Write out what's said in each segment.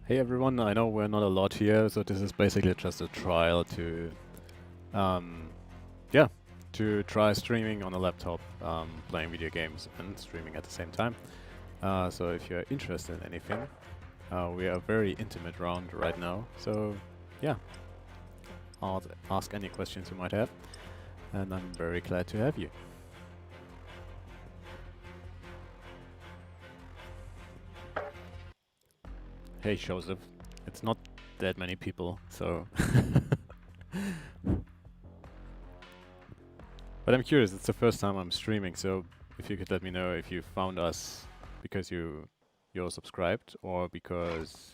Hey everyone, I know we're not a lot here, so this is basically just a trial to, yeah, to try streaming on a laptop, playing video games and streaming at the same time. So if you're interested in anything, we are a very intimate round right now, so yeah, I'll ask any questions you might have, and I'm very glad to have you. Hey Joseph, it's not that many people, so... But I'm curious, it's the first time I'm streaming, so if you could let me know if you found us because you're subscribed or because,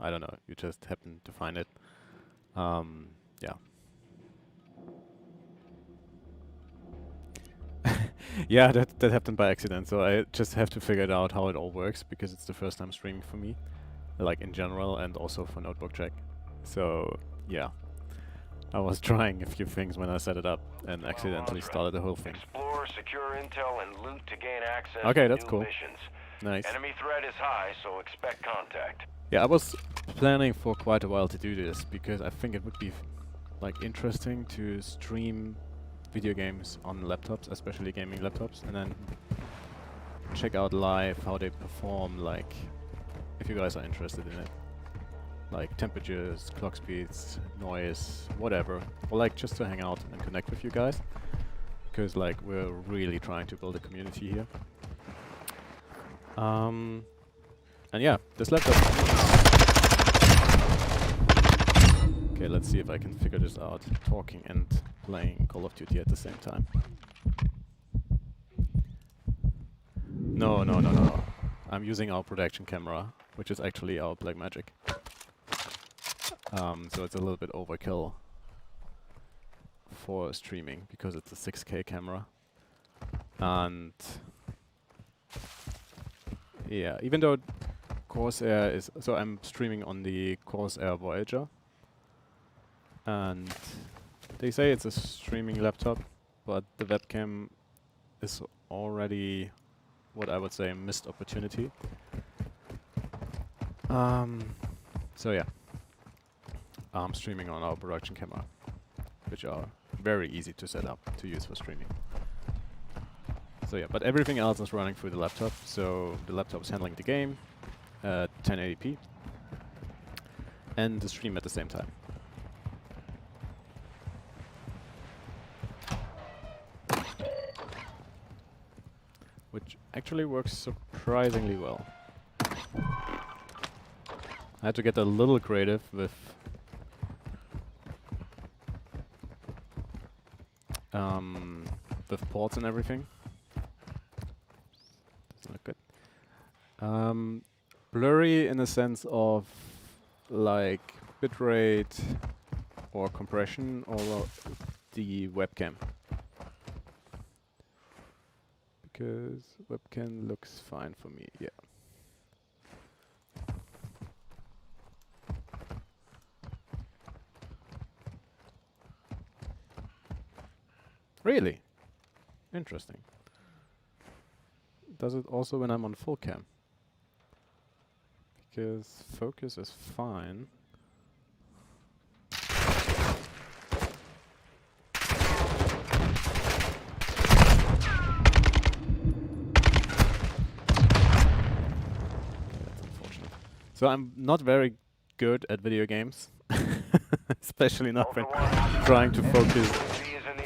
I don't know, you just happened to find it. Yeah. Yeah, that happened by accident, so I just have to figure it out how it all works because it's the first time streaming for me, like in general and also for Notebookcheck. So, yeah. I was trying a few things when I set it up and accidentally started the whole thing. Explore, secure intel, and loot to gain access Okay, to that's new cool. missions. Nice. Enemy threat is high, so expect contact. Yeah, I was planning for quite a while to do this because I think it would be like interesting to stream video games on laptops, especially gaming laptops, and then check out live how they perform, like if you guys are interested in it. Like temperatures, clock speeds, noise, whatever. Or like just to hang out and connect with you guys. Because like we're really trying to build a community here. And yeah, this laptop... Okay, let's see if I can figure this out. Talking and playing Call of Duty at the same time. No. I'm using our production camera, which is actually our Blackmagic. So it's a little bit overkill for streaming because it's a 6K camera. And yeah, even though Corsair is... So I'm streaming on the Corsair Voyager. And they say it's a streaming laptop, but the webcam is already what I would say a missed opportunity. So yeah. I'm streaming on our production camera, which are very easy to set up to use for streaming. So yeah, but everything else is running through the laptop, so the laptop is handling the game at 1080p and the stream at the same time. Which actually works surprisingly well. I had to get a little creative with ports and everything. Doesn't look good. Blurry in the sense of like bitrate or compression or the webcam. Because webcam looks fine for me, yeah. Really? Interesting. Does it also when I'm on full cam? Because focus is fine. That's unfortunate. So I'm not very good at video games. Especially not when trying to focus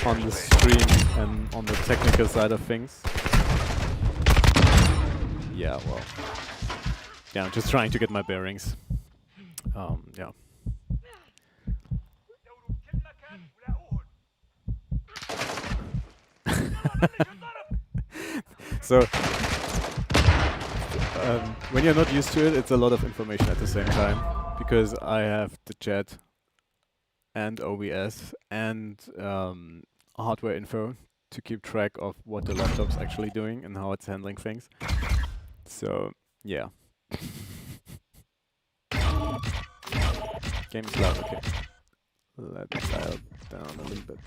on the stream and on the technical side of things. Yeah, well. Yeah, I'm just trying to get my bearings. Yeah. So, when you're not used to it, it's a lot of information at the same time. Because I have the chat and OBS and hardware info to keep track of what the laptop's actually doing and how it's handling things. So, yeah. Game is loud, okay. Let's dial down a little bit.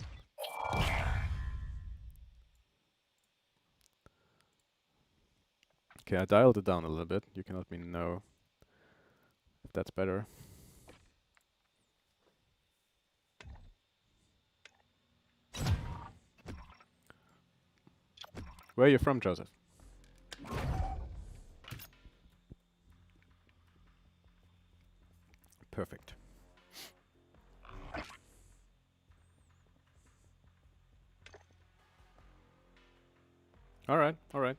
Okay, I dialed it down a little bit. You can let me know if that's better. Where are you from, Joseph? Perfect. All right, all right.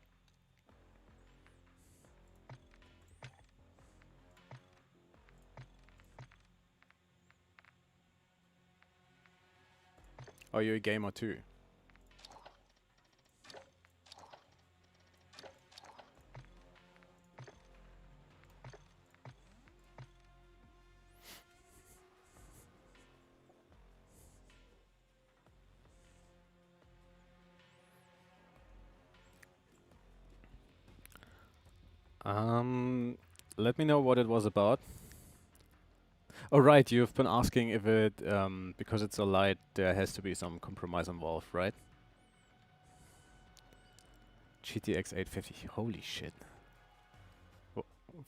Are you a gamer too? Let me know what it was about. Oh right, you've been asking if it, because it's so light, there has to be some compromise involved, right? GTX 850, holy shit.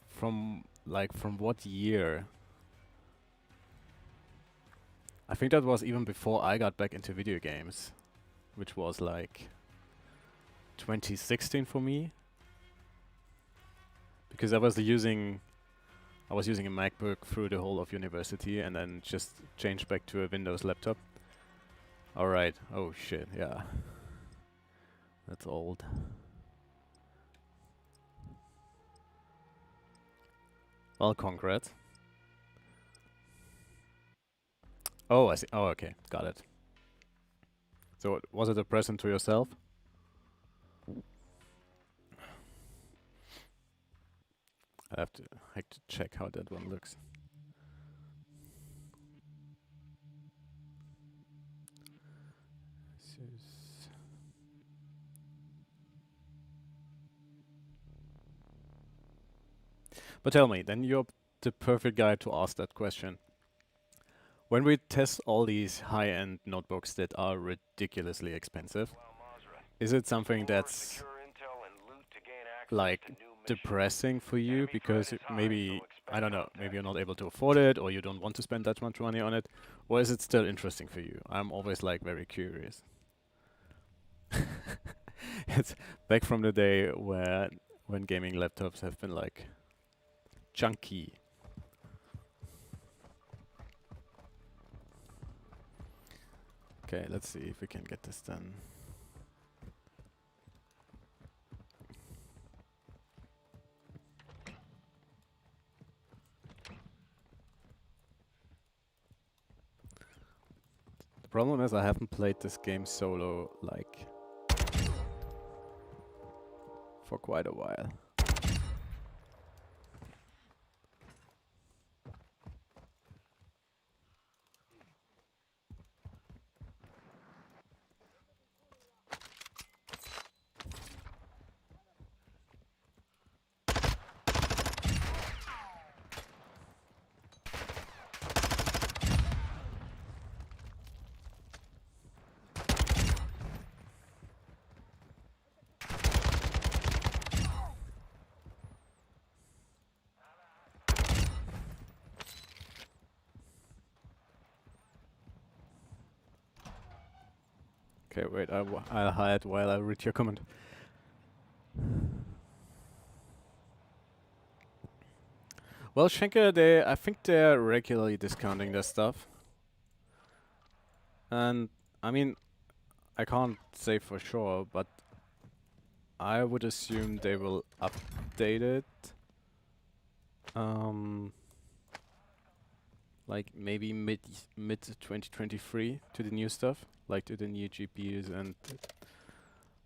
From what year? I think that was even before I got back into video games, which was like 2016 for me. Because I was using a MacBook through the whole of university and then just changed back to a Windows laptop. Alright, oh shit, yeah. That's old. Well, congrats. Oh, I see. Oh, okay, got it. So, was it a present to yourself? I have to check how that one looks. But tell me, then you're the perfect guy to ask that question. When we test all these high-end notebooks that are ridiculously expensive, is it something that's like depressing for you because maybe, I don't know, maybe you're not able to afford it or you don't want to spend that much money on it, or is it still interesting for you? I'm always like very curious. It's back from the day when gaming laptops have been like chunky. Okay, let's see if we can get this done. The problem is I haven't played this game solo like for quite a while. Okay, wait, I'll hide while I read your comment. Well, Schenker, I think they're regularly discounting their stuff. And, I mean, I can't say for sure, but I would assume they will update it. Like maybe mid 2023 to the new stuff, like to the new GPUs and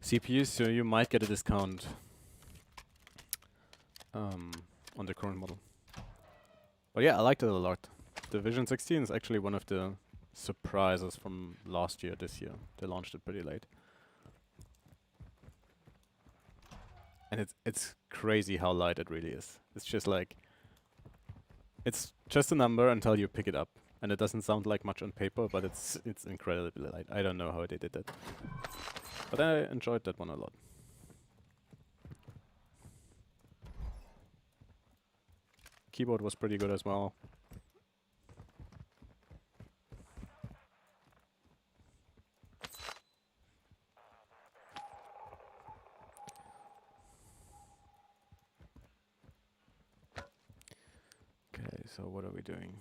CPUs, so you might get a discount on the current model. But yeah, I liked it a lot. The Vision 16 is actually one of the surprises from last year, this year. They launched it pretty late. And it's crazy how light it really is. It's just like, it's just a number until you pick it up. And it doesn't sound like much on paper, but it's incredibly light. I don't know how they did that. But I enjoyed that one a lot. keyboard was pretty good as well. Okay, so what are we doing?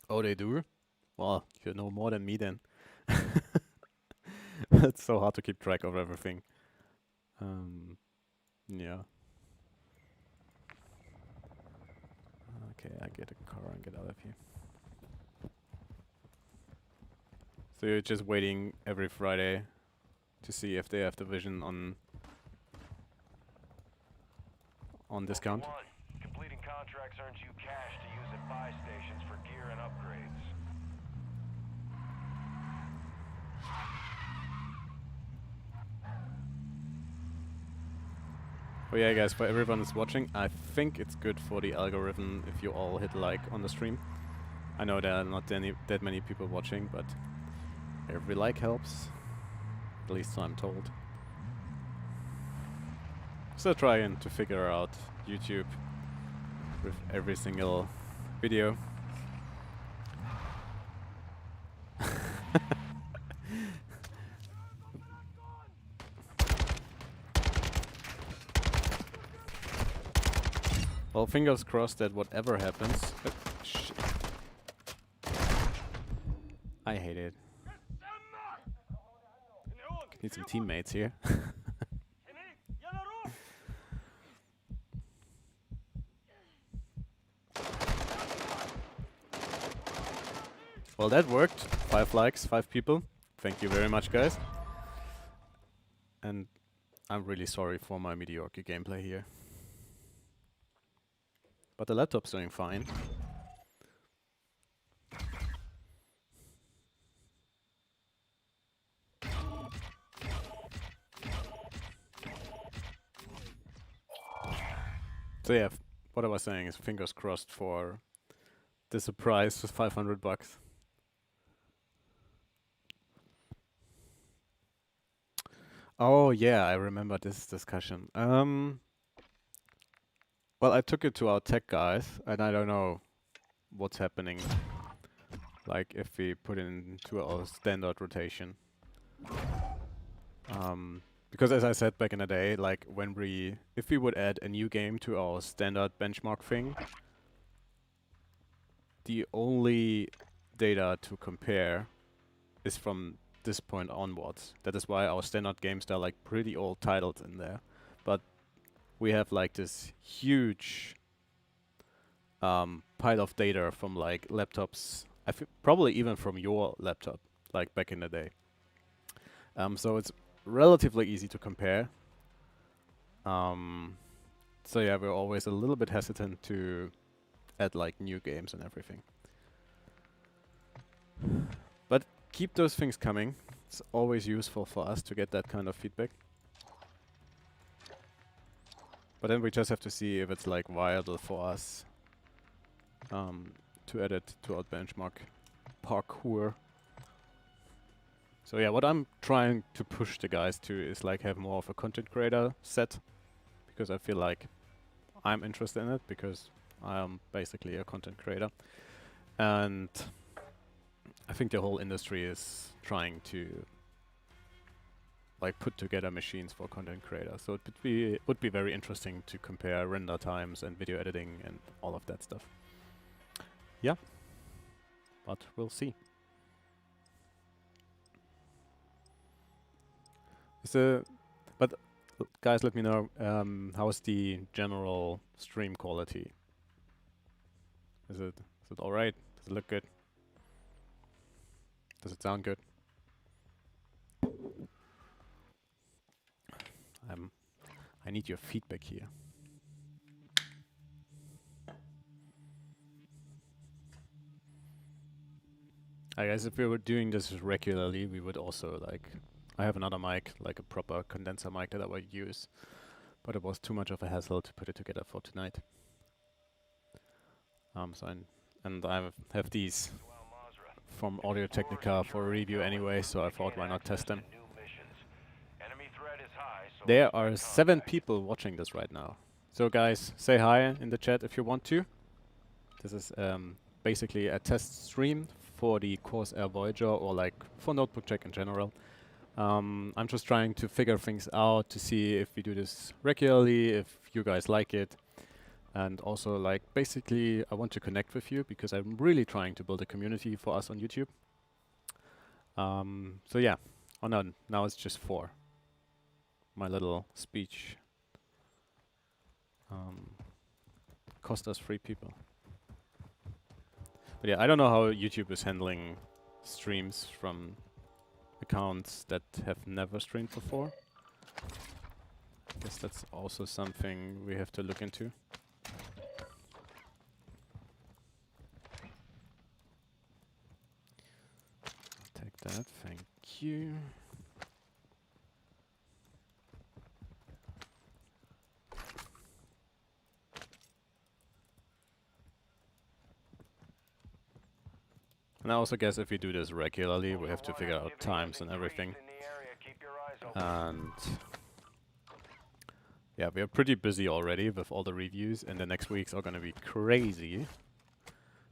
Oh, they do? Well, you know more than me then. It's so hard to keep track of everything. Yeah. Okay, I get a car and get out of here. So you're just waiting every Friday to see if they have the vision on discount? Completing contracts earns you cash to use at buy stations for gear and upgrades. Oh yeah, guys, for everyone that's watching, I think it's good for the algorithm if you all hit like on the stream. I know there are not that many people watching, but every like helps. At least I'm told. Still trying to figure out YouTube with every single video. Well, fingers crossed that whatever happens... shit. I hate it. Need some teammates here. Well, that worked. 5 likes, 5 people. Thank you very much, guys. And I'm really sorry for my mediocre gameplay here. But the laptop's doing fine. So yeah, what I was saying is fingers crossed for the surprise with 500 bucks. Oh yeah, I remember this discussion. Well, I took it to our tech guys, and I don't know what's happening. Like if we put it into our standard rotation. Because as I said back in the day, like if we would add a new game to our standard benchmark thing, the only data to compare is from this point onwards. That is why our standard games are like pretty old titles in there. But we have like this huge pile of data from like laptops, probably even from your laptop, like back in the day. So it's relatively easy to compare. So yeah, we're always a little bit hesitant to add like new games and everything. But keep those things coming. It's always useful for us to get that kind of feedback. But then we just have to see if it's like viable for us to add it to our benchmark parkour. So yeah, what I'm trying to push the guys to is like have more of a content creator set, because I feel like I'm interested in it, because I am basically a content creator. And I think the whole industry is trying to like put together machines for content creators. So it would be very interesting to compare render times and video editing and all of that stuff. Yeah, but we'll see. But guys, let me know how's the general stream quality. Is it all right? Does it look good? Does it sound good? I need your feedback here. I guess if we were doing this regularly, we would also like... I have another mic, like a proper condenser mic that I would use. But it was too much of a hassle to put it together for tonight. And I have these from Audio Technica for review anyway, so I thought why not test them. There are 7 people watching this right now. So guys, say hi in the chat if you want to. This is basically a test stream for the Corsair Voyager, or like for Notebookcheck in general. I'm just trying to figure things out to see if we do this regularly, if you guys like it. And also, like, basically I want to connect with you because I'm really trying to build a community for us on YouTube. So yeah, oh no, now it's just 4. My little speech cost us 3 people. But yeah, I don't know how YouTube is handling streams from accounts that have never streamed before. Guess that's also something we have to look into. Take that, thank you. And I also guess if we do this regularly, we have to figure out times and everything. And yeah, we are pretty busy already with all the reviews, and the next weeks are going to be crazy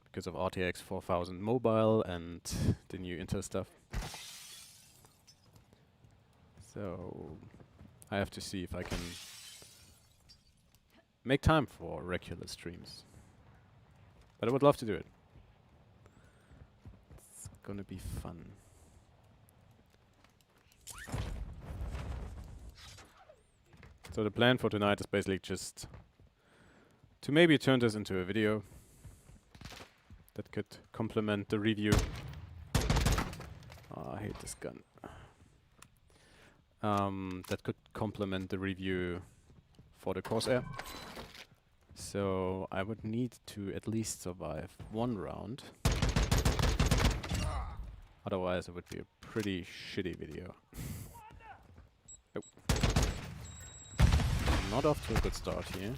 because of RTX 4000 mobile and the new Intel stuff. So I have to see if I can make time for regular streams. But I would love to do it. It's gonna be fun. So the plan for tonight is basically just to maybe turn this into a video that could complement the review. Oh, I hate this gun. That could complement the review for the Corsair. So I would need to at least survive 1 round. Otherwise it would be a pretty shitty video. Oh. Not off to a good start here.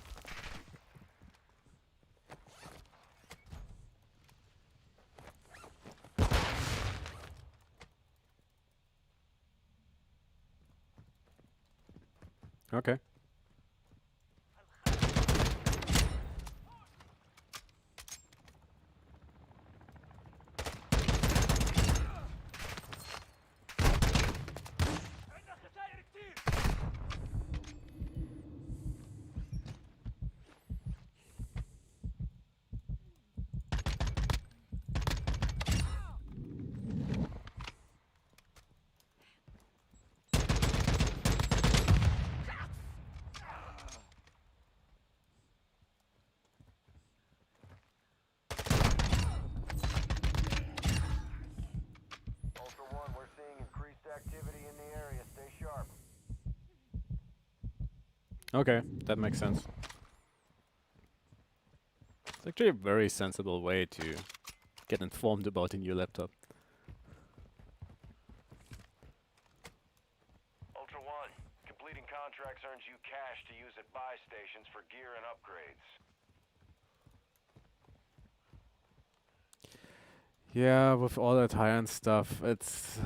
Okay. Okay, that makes sense. It's actually a very sensible way to get informed about a new laptop. Ultra One, completing contracts earns you cash to use at buy stations for gear and upgrades. Yeah, with all that high-end stuff, it's...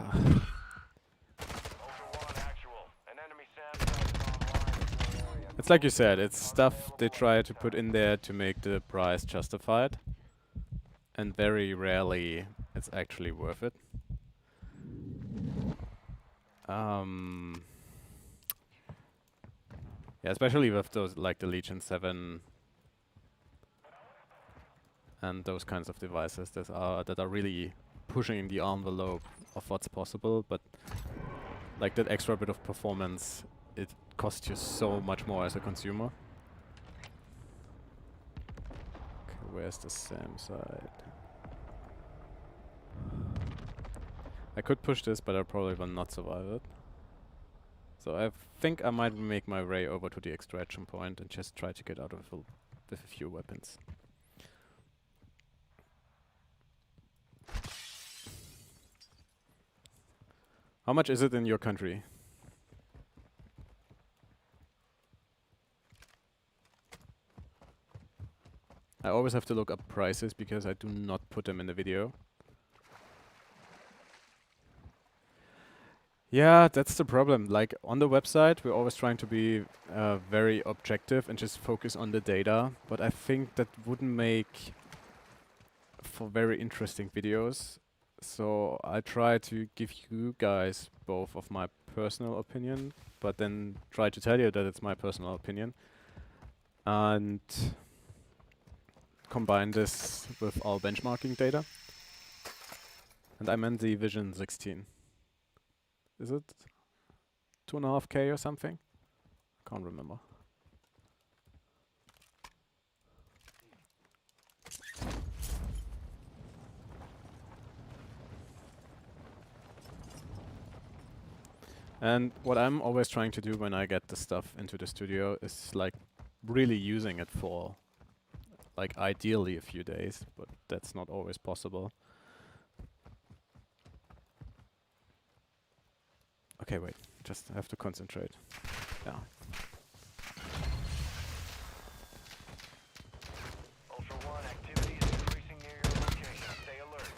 It's like you said, it's stuff they try to put in there to make the price justified. And very rarely it's actually worth it. Yeah, especially with those like the Legion 7 and those kinds of devices that are really pushing the envelope of what's possible, but like that extra bit of performance, it costs you so much more as a consumer. Okay, where's the SAM side? I could push this, but I probably will not survive it. So I think I might make my way over to the extraction point and just try to get out of it with a few weapons. How much is it in your country? I always have to look up prices because I do not put them in the video. Yeah, that's the problem. Like on the website, we're always trying to be very objective and just focus on the data. But I think that wouldn't make for very interesting videos. So I try to give you guys both of my personal opinion, but then try to tell you that it's my personal opinion. And combine this with our benchmarking data. And I'm in the Vision 16. Is it 2.5K or something? Can't remember. And what I'm always trying to do when I get the stuff into the studio is like really using it for like ideally a few days, but that's not always possible. Okay, wait, just have to concentrate. Yeah. Ultra One, activity is increasing near your location. Stay alert.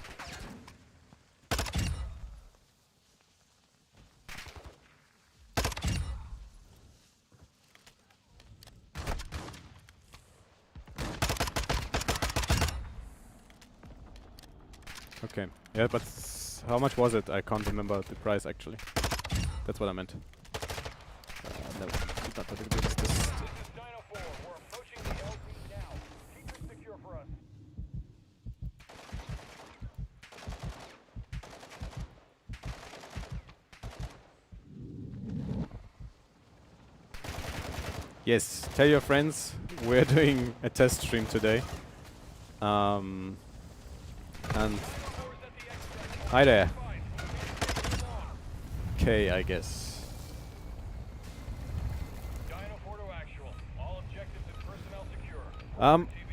Okay. Yeah, but how much was it? I can't remember the price actually. That's what I meant. No, did not put it against this. This is 904. We're approaching the LZ now. Keep it secure for us. Yes, tell your friends we're doing a test stream today. And hi there. Okay, I guess.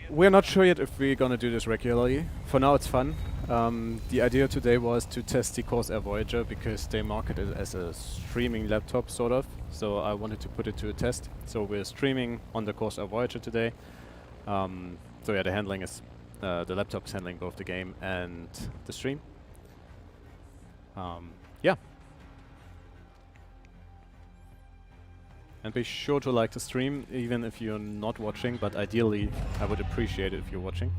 We're not sure yet if we're gonna do this regularly. For now, it's fun. The idea today was to test the Corsair Voyager because they market it as a streaming laptop, sort of. So I wanted to put it to a test. So we're streaming on the Corsair Voyager today. So yeah, the handling is the laptop's handling both the game and the stream. Yeah. And be sure to like the stream, even if you're not watching, but ideally I would appreciate it if you're watching.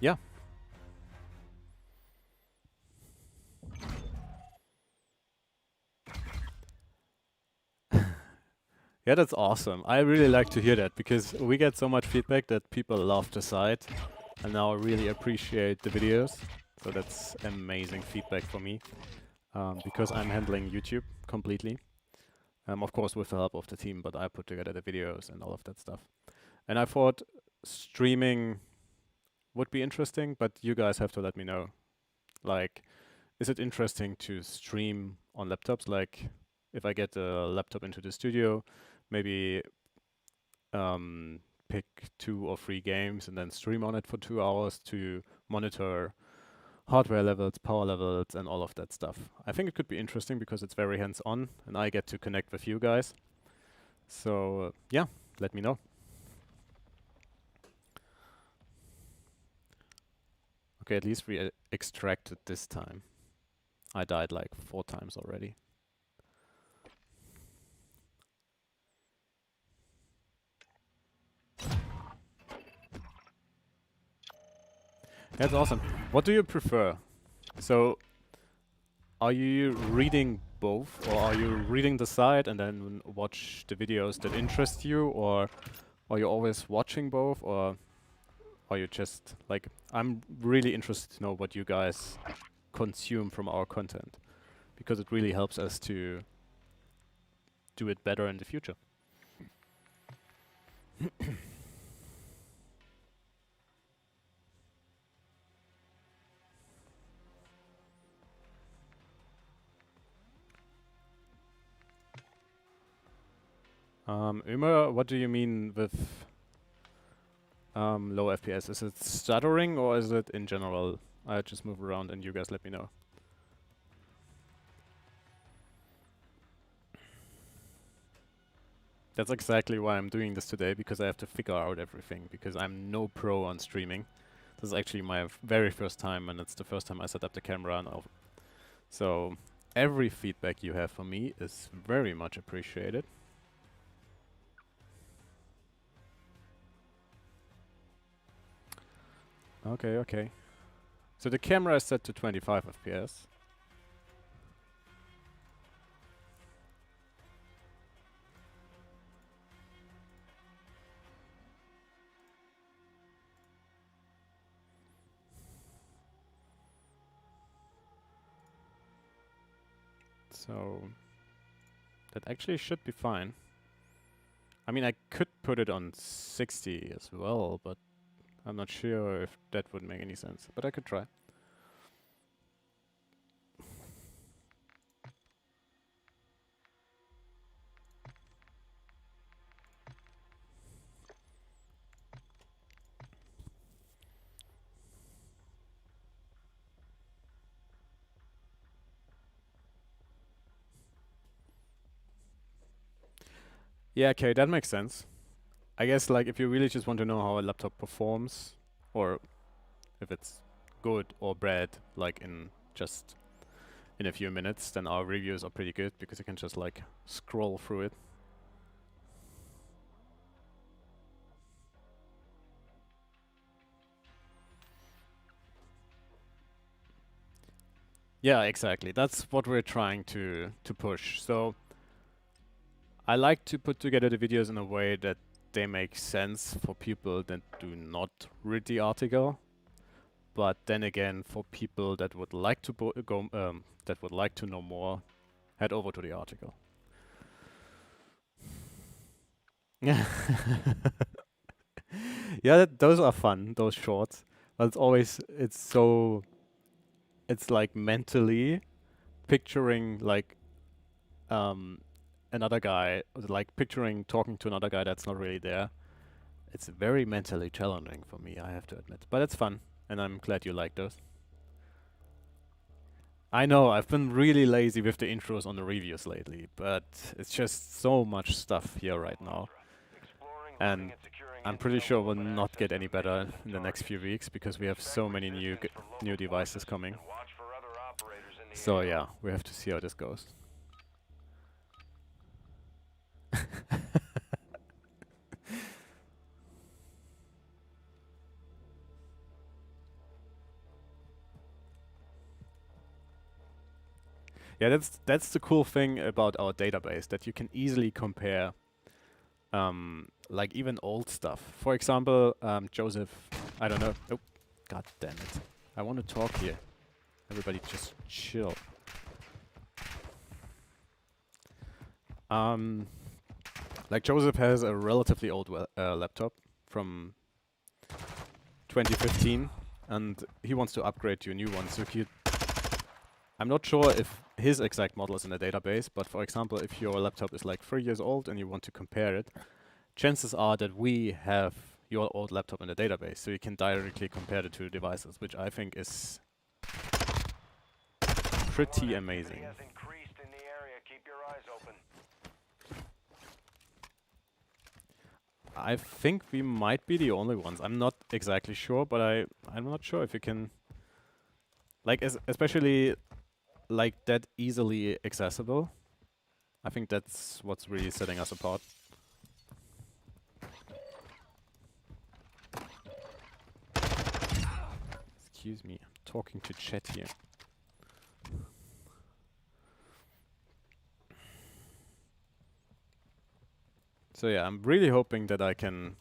Yeah. Yeah, that's awesome. I really like to hear that because we get so much feedback that people love the site and now really appreciate the videos. So that's amazing feedback for me because I'm handling YouTube completely. Of course with the help of the team, but I put together the videos and all of that stuff. And I thought streaming would be interesting, but you guys have to let me know. Like, is it interesting to stream on laptops? Like, if I get a laptop into the studio, maybe pick 2 or 3 games and then stream on it for 2 hours to monitor hardware levels, power levels, and all of that stuff. I think it could be interesting because it's very hands-on and I get to connect with you guys. So yeah, let me know. Okay, at least we extracted this time. I died like 4 times already. That's awesome. What do you prefer? So, are you reading both, or are you reading the site and then watch the videos that interest you, or are you always watching both, or are you just like, I'm really interested to know what you guys consume from our content, because it really helps us to do it better in the future. Uma, what do you mean with low FPS? Is it stuttering or is it in general? I just move around and you guys let me know. That's exactly why I'm doing this today, because I have to figure out everything, because I'm no pro on streaming. This is actually my very first time, and it's the first time I set up the camera. And so every feedback you have for me is very much appreciated. Okay, okay. So the camera is set to 25 FPS. So that actually should be fine. I mean, I could put it on 60 as well, but I'm not sure if that would make any sense. But I could try. Yeah, okay, that makes sense. I guess, like, if you really just want to know how a laptop performs, or if it's good or bad, like in a few minutes, then our reviews are pretty good, because you can just like scroll through it. Yeah, exactly. That's what we're trying to push. So I like to put together the videos in a way that they make sense for people that do not read the article. But then again, for people that would like to that would like to know more, head over to the article. Yeah, yeah, those are fun, those shorts. But it's like mentally picturing like another guy, like picturing talking to another guy that's not really there. It's very mentally challenging for me, I have to admit. But it's fun, and I'm glad you like those. I know, I've been really lazy with the intros on the reviews lately, but it's just so much stuff here right now. And I'm pretty sure we'll not get any better in the next few weeks, because we have so many new devices coming. So yeah, we have to see how this goes. Yeah, that's the cool thing about our database, that you can easily compare like even old stuff. For example, Joseph, I don't know. Oh, god damn it. I want to talk here. Everybody just chill. Like Joseph has a relatively old laptop from 2015, and he wants to upgrade to a new one. So I'm not sure if his exact model is in the database, but for example, if your laptop is like 3 years old and you want to compare it, chances are that we have your old laptop in the database, so you can directly compare the two devices, which I think is pretty amazing. I think we might be the only ones. I'm not exactly sure, but I'm not sure if you can, like, especially like that easily accessible. I think that's what's really setting us apart. Excuse me, I'm talking to chat here. So yeah, I'm really hoping that I can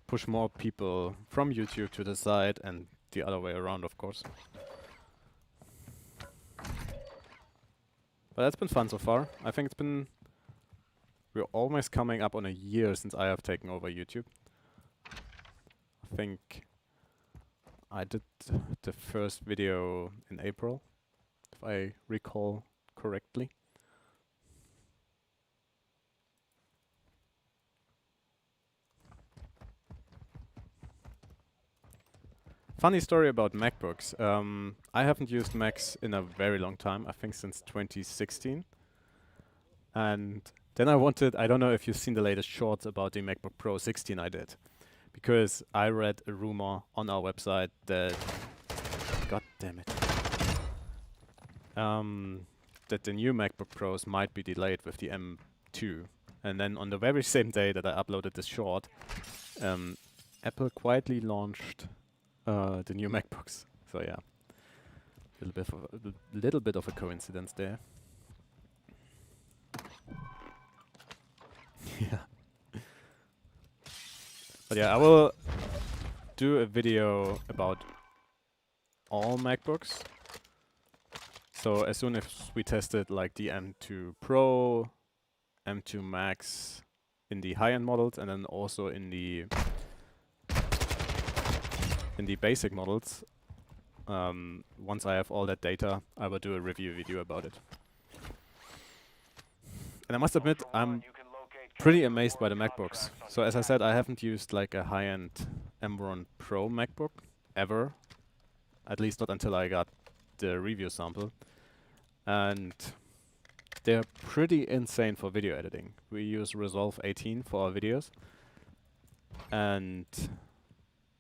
push more people from YouTube to the site, and the other way around, of course. But that's been fun so far. I think we're almost coming up on a year since I have taken over YouTube. I think I did the first video in April, if I recall correctly. Funny story about MacBooks. I haven't used Macs in a very long time, I think since 2016. And Then I wanted, I don't know if you've seen the latest shorts about the MacBook Pro 16 I did. Because I read a rumor on our website that, god damn it, that the new MacBook Pros might be delayed with the M2. And then on the very same day that I uploaded this short, Apple quietly launched the new MacBooks. So yeah, a little bit of a coincidence there. Yeah. But yeah, I will do a video about all MacBooks. So as soon as we tested like the M2 Pro, M2 Max in the high-end models, and then also in the basic models, once I have all that data, I will do a review video about it. And I must admit, I'm pretty amazed by the MacBooks. So as I said, I haven't used like a high-end M1 Pro MacBook ever, at least not until I got the review sample. And they're pretty insane for video editing. We use Resolve 18 for our videos, and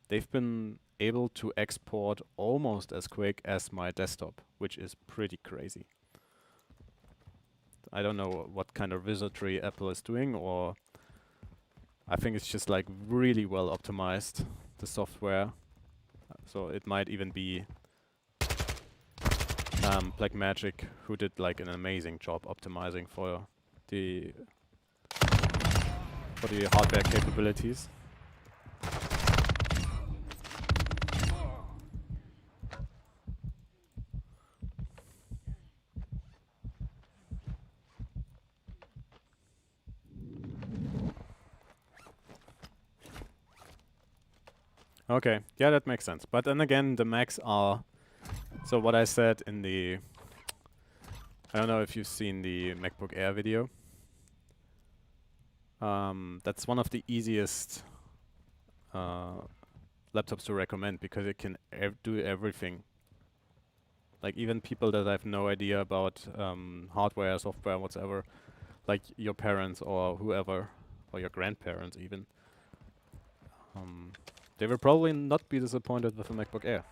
they've been able to export almost as quick as my desktop, which is pretty crazy. I don't know what kind of wizardry Apple is doing, or I think it's just like really well optimized, the software. So it might even be Blackmagic, who did like an amazing job optimizing for the hardware capabilities. Okay, yeah, that makes sense. But then again, the Macs are... So what I said in the... I don't know if you've seen the MacBook Air video. That's one of the easiest laptops to recommend, because it can do everything. Like even people that have no idea about hardware, software, whatsoever, like your parents or whoever, or your grandparents even, they will probably not be disappointed with a MacBook Air.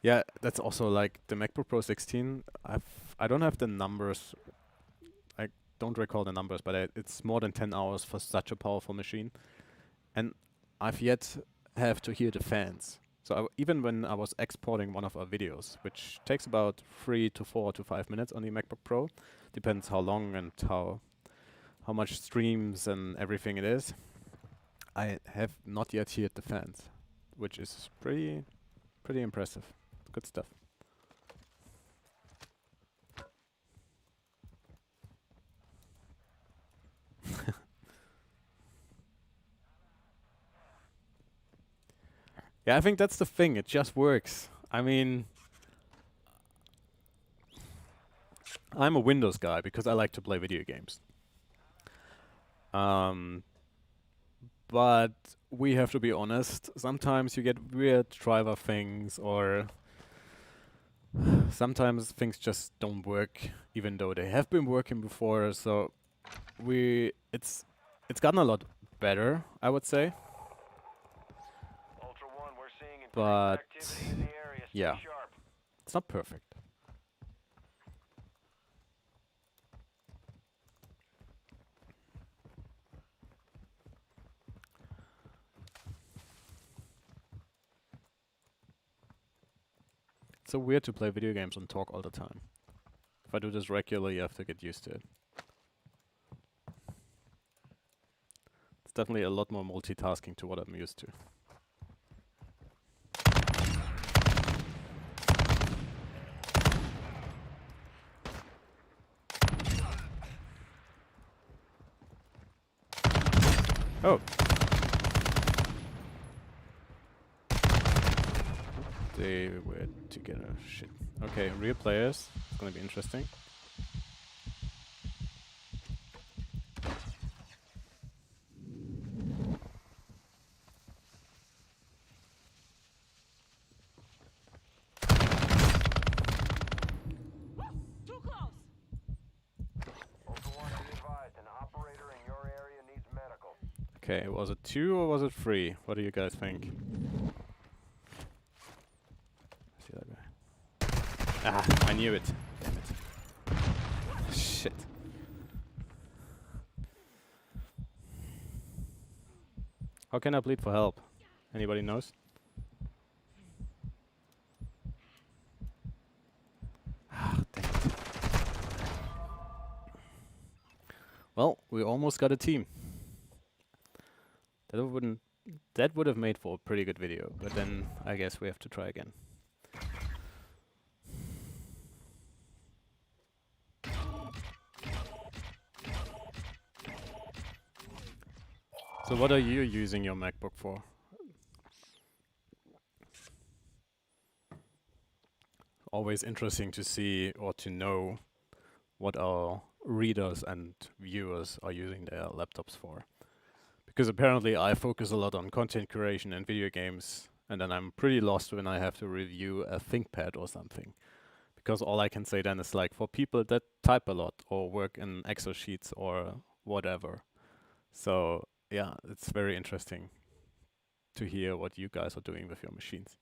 Yeah, that's also like the MacBook Pro 16. I don't have the numbers. I don't recall the numbers, but it's more than 10 hours for such a powerful machine. And I've yet have to hear the fans. So even when I was exporting one of our videos, which takes about 3 to 4 to 5 minutes on the MacBook Pro, depends how long and how much streams and everything it is, I have not yet heard the fans, which is pretty impressive. Good stuff. Yeah, I think that's the thing. It just works. I mean, I'm a Windows guy because I like to play video games. But we have to be honest. Sometimes you get weird driver things, or sometimes things just don't work, even though they have been working before. So it's gotten a lot better, I would say. But yeah, it's not perfect. It's so weird to play video games and talk all the time. If I do this regularly, I have to get used to it. It's definitely a lot more multitasking to what I'm used to. Oh. They were together. Shit. Okay, real players. It's gonna be interesting. Okay, was it 2 or was it 3? What do you guys think? See that guy. Ah, I knew it. Damn it. Shit. How can I plead for help? Anybody knows? Ah, dang it. Well, we almost got a team. That would have made for a pretty good video, but then I guess we have to try again. So what are you using your MacBook for? Always interesting to see or to know what our readers and viewers are using their laptops for. Because apparently I focus a lot on content creation and video games, and then I'm pretty lost when I have to review a ThinkPad or something. Because all I can say then is like for people that type a lot or work in Excel sheets or whatever. So yeah, it's very interesting to hear what you guys are doing with your machines.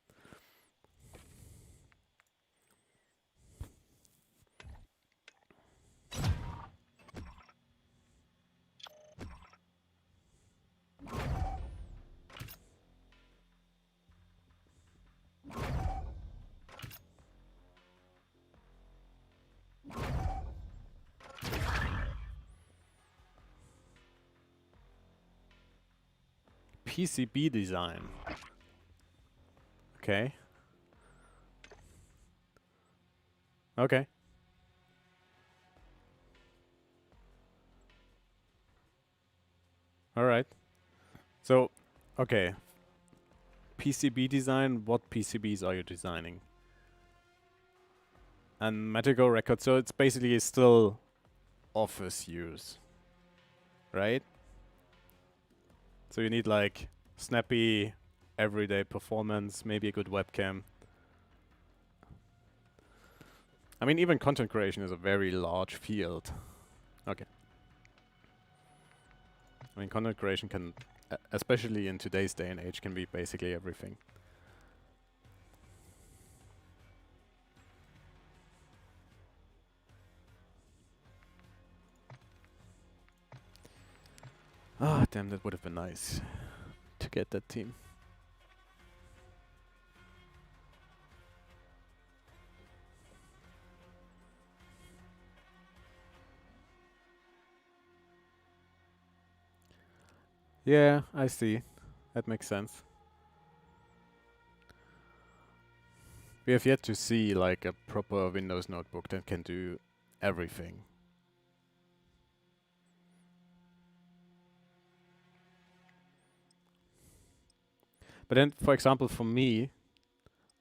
PCB design. Okay. Okay. All right. So, okay. PCB design, what PCBs are you designing? And Medical record, so it's basically still office use, right? So you need like snappy, everyday performance, maybe a good webcam. I mean, even content creation is a very large field. Okay. I mean, content creation can, especially in today's day and age, can be basically everything. Ah, damn, that would have been nice to get that team. Yeah, I see. That makes sense. We have yet to see like a proper Windows notebook that can do everything. But then, for example, for me,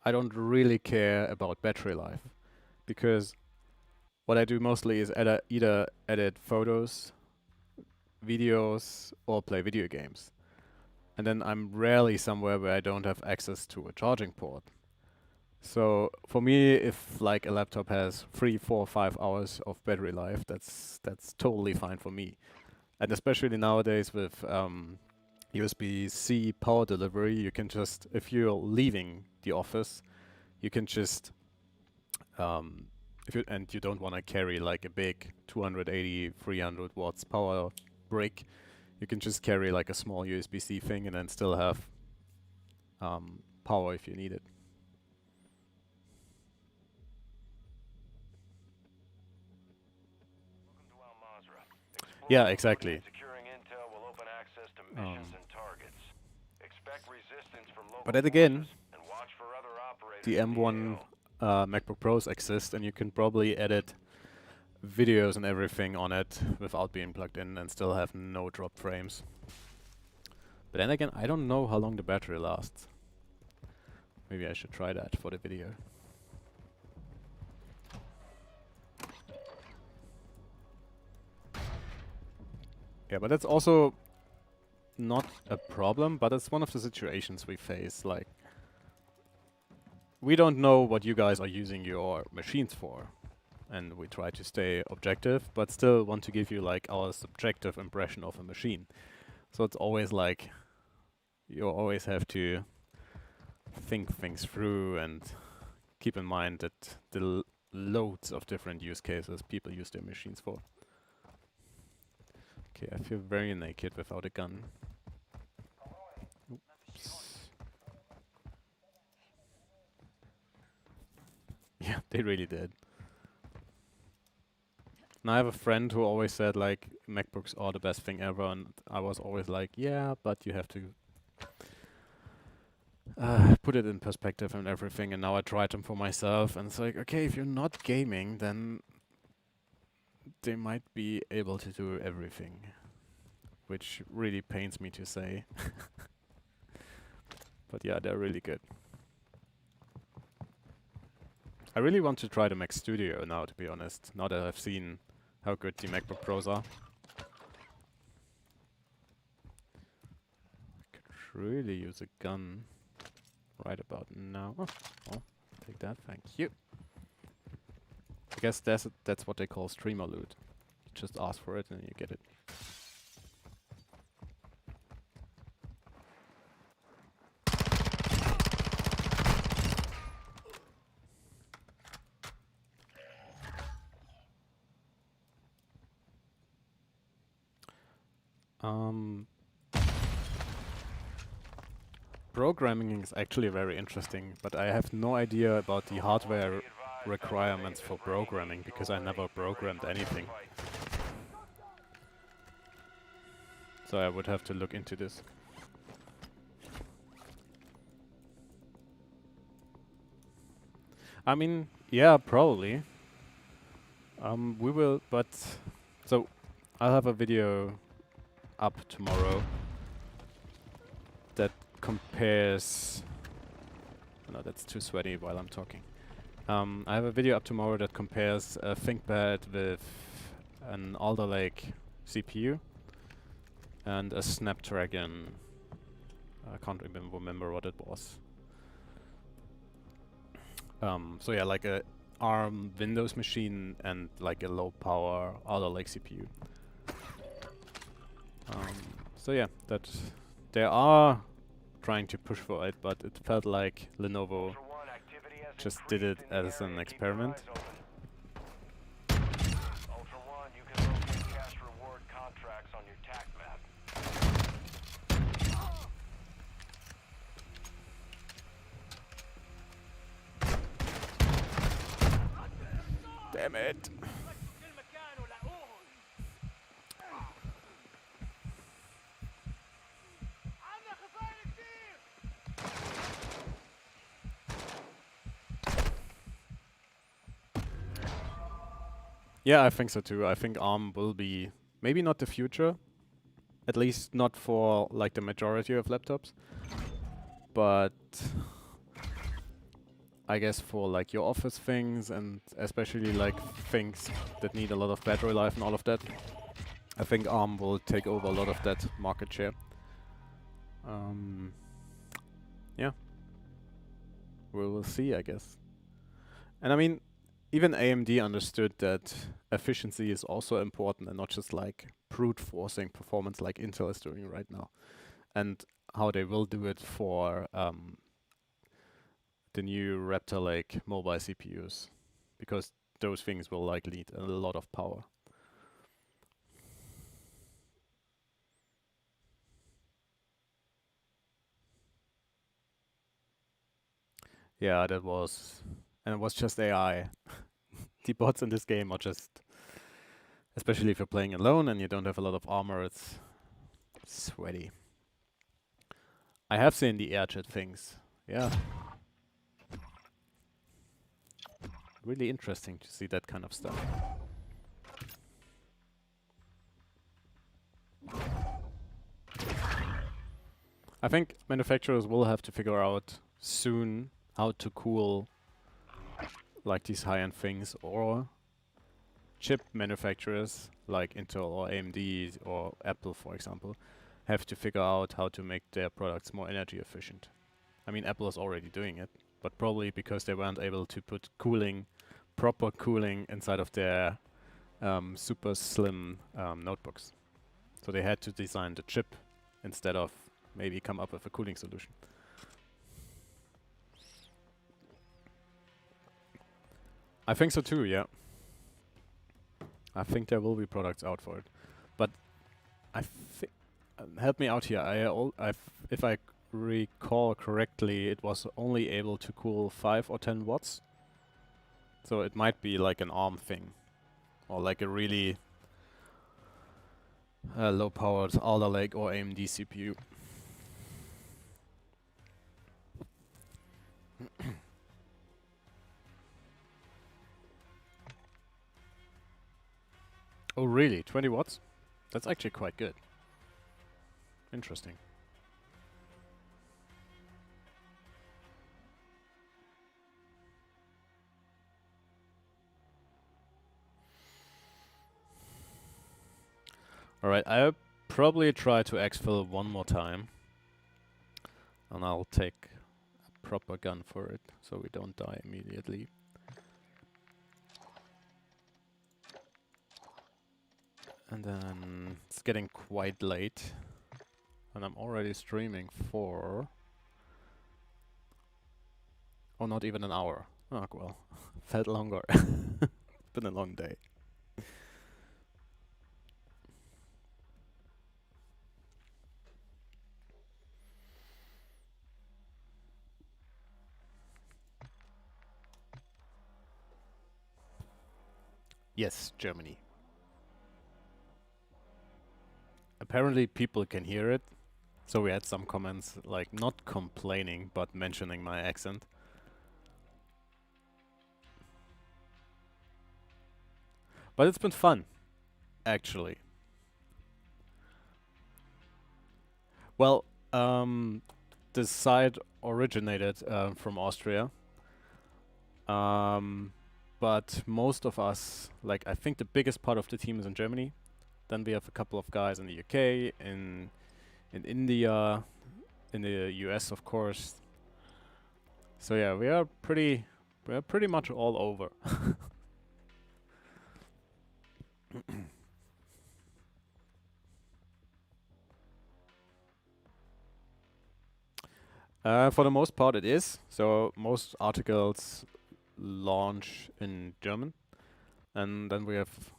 I don't really care about battery life, because what I do mostly is either edit photos, videos, or play video games. And then I'm rarely somewhere where I don't have access to a charging port. So for me, if like a laptop has 3, 4, 5 hours of battery life, that's totally fine for me. And especially nowadays with USB-C power delivery, you can just, if you're leaving the office, you can just, and you don't want to carry like a big 280, 300 watts power brick, you can just carry like a small USB-C thing and then still have power if you need it. Yeah, exactly. But then again, the M1 MacBook Pros exist, and you can probably edit videos and everything on it without being plugged in and still have no drop frames. But then again, I don't know how long the battery lasts. Maybe I should try that for the video. Yeah, but that's also not a problem, but it's one of the situations we face. Like, we don't know what you guys are using your machines for, and we try to stay objective, but still want to give you like our subjective impression of a machine. So it's always like you always have to think things through and keep in mind that the loads of different use cases people use their machines for. Okay, I feel very naked without a gun. Oops. Yeah, they really did. And I have a friend who always said like MacBooks are the best thing ever, and I was always like, yeah, but you have to put it in perspective and everything. And now I tried them for myself, and it's like, okay, if you're not gaming, then they might be able to do everything, which really pains me to say. But yeah, they're really good. I really want to try the Mac Studio now, to be honest, now that I've seen how good the MacBook Pros are. I could really use a gun right about now. Oh, well, take that, thank you. I guess that's what they call streamer loot. You just ask for it and you get it. Programming is actually very interesting, but I have no idea about the hardware requirements for programming because I never programmed anything. So I would have to look into this. I mean, yeah, probably. We will, but so I'll have a video up tomorrow that compares. No, that's too sweaty while I'm talking. I have a video up tomorrow that compares a ThinkPad with an Alder Lake CPU and a Snapdragon. I can't even remember what it was. So yeah, like a ARM Windows machine and like a low power Alder Lake CPU. So yeah, that they are trying to push for it, but it felt like Lenovo just did it as an experiment. Ultra One, you can locate cash reward contracts on your TAC map. Damn it! Yeah, I think so too. I think ARM will be maybe not the future, at least not for like the majority of laptops, but I guess for like your office things and especially like things that need a lot of battery life and all of that, I think ARM will take over a lot of that market share. Yeah, we will see, I guess. And I mean, even AMD understood that efficiency is also important and not just like brute forcing performance like Intel is doing right now. And how they will do it for the new Raptor Lake mobile CPUs, because those things will like need a lot of power. Yeah, that was, and it was just AI. The bots in this game are just, especially if you're playing alone and you don't have a lot of armor, it's sweaty. I have seen the airjet things, yeah. Really interesting to see that kind of stuff. I think manufacturers will have to figure out soon how to cool like these high-end things, or chip manufacturers like Intel or AMD or Apple, for example, have to figure out how to make their products more energy efficient. I mean, Apple is already doing it, but probably because they weren't able to put cooling, proper cooling inside of their super slim notebooks. So they had to design the chip instead of maybe come up with a cooling solution. I think so too, yeah. I think there will be products out for it, but I think help me out here. If I recall correctly, it was only able to cool 5 or 10 watts, so it might be like an ARM thing, or like a really low-powered Alder Lake or AMD CPU. Oh really? 20 watts? That's actually quite good. Interesting. Alright, I'll probably try to exfil one more time. And I'll take a proper gun for it, so we don't die immediately. And then it's getting quite late. And I'm already streaming for... oh, not even an hour. Oh, well, felt longer. It's been a long day. Yes, Germany. Apparently people can hear it. So we had some comments, like, not complaining, but mentioning my accent. But it's been fun, actually. Well, this site originated from Austria. But most of us, like, I think the biggest part of the team is in Germany. Then we have a couple of guys in the UK, in India, in the US, of course. So yeah, we are pretty much all over. For the most part, it is. So most articles launch in German, and then we have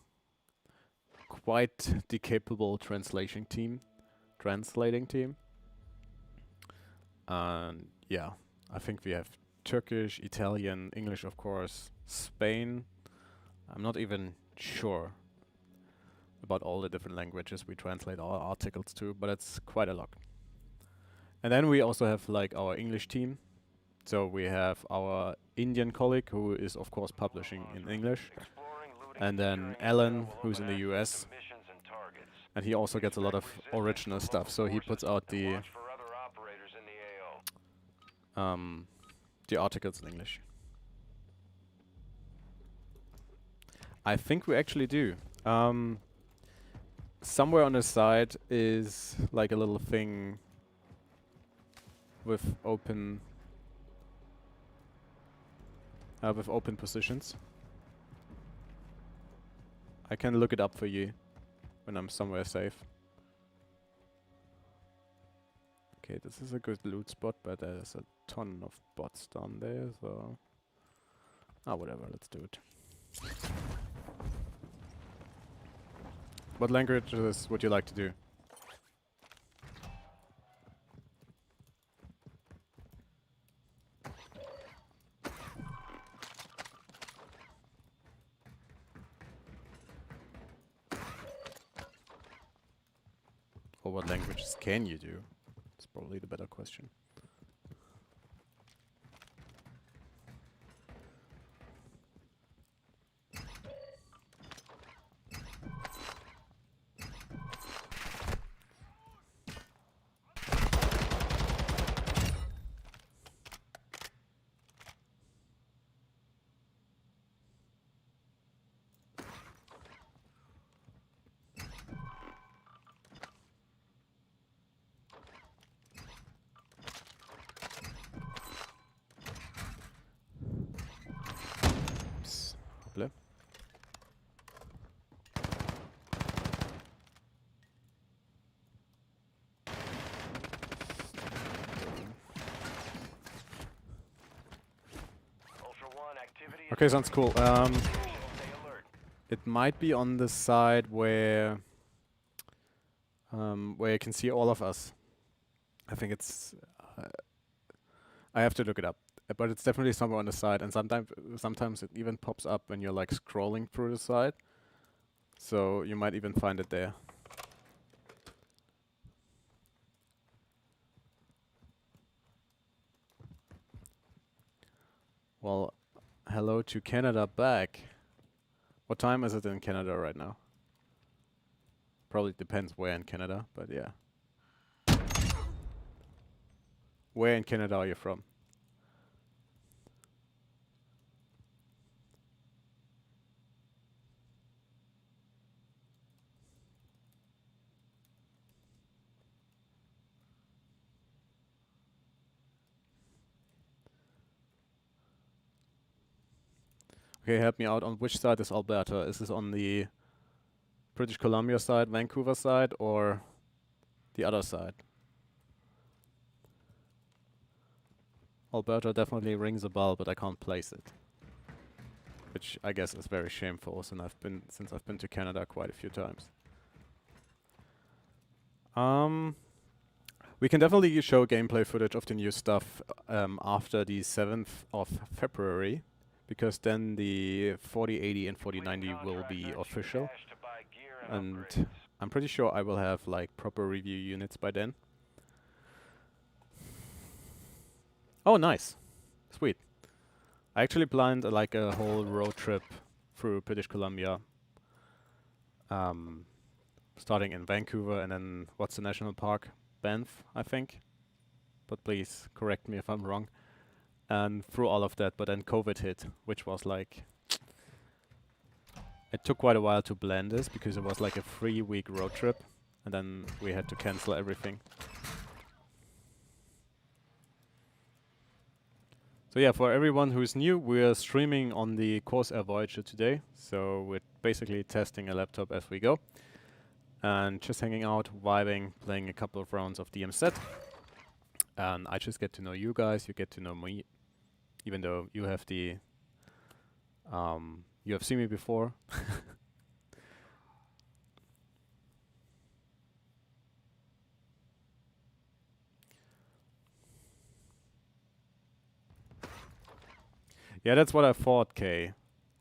quite the capable translating team. And yeah, I think we have Turkish, Italian, English, of course, Spain. I'm not even sure about all the different languages we translate our articles to, but it's quite a lot. And then we also have like our English team. So we have our Indian colleague who is of course publishing in English. And then Alan, who's in the US. And he also gets a lot of original stuff. So he puts out the articles in English. I think we actually do. Somewhere on the side is like a little thing with open positions. I can look it up for you when I'm somewhere safe. Okay, this is a good loot spot, but there's a ton of bots down there, so... ah, whatever, let's do it. What languages would you like to do? Or what languages can you do? It's probably the better question. Okay, sounds cool. Stay alert. It might be on the side where you can see all of us. I think it's. I have to look it up, but it's definitely somewhere on the side. And sometimes it even pops up when you're like scrolling through the side. So you might even find it there. Well, hello to Canada back. What time is it in Canada right now? Probably depends where in Canada, but yeah. Where in Canada are you from? Okay, help me out. On which side is Alberta? Is this on the British Columbia side, Vancouver side, or the other side? Alberta definitely rings a bell, but I can't place it. Which I guess is very shameful since I've been to Canada quite a few times. We can definitely show gameplay footage of the new stuff after the 7th of February. Because then the 4080 and 4090 will be official, and I'm pretty sure I will have like proper review units by then. Oh, nice, sweet. I actually planned like a whole road trip through British Columbia, starting in Vancouver and then what's the national park? Banff, I think. But please correct me if I'm wrong. And through all of that, but then COVID hit, which was like... It took quite a while to plan this, because it was like a 3-week road trip, and then we had to cancel everything. So yeah, for everyone who's new, we're streaming on the Corsair Voyager today, so we're basically testing a laptop as we go. And just hanging out, vibing, playing a couple of rounds of DMZ. And I just get to know you guys, you get to know me. Even though you have the, you have seen me before. Yeah, that's what I thought, Kay.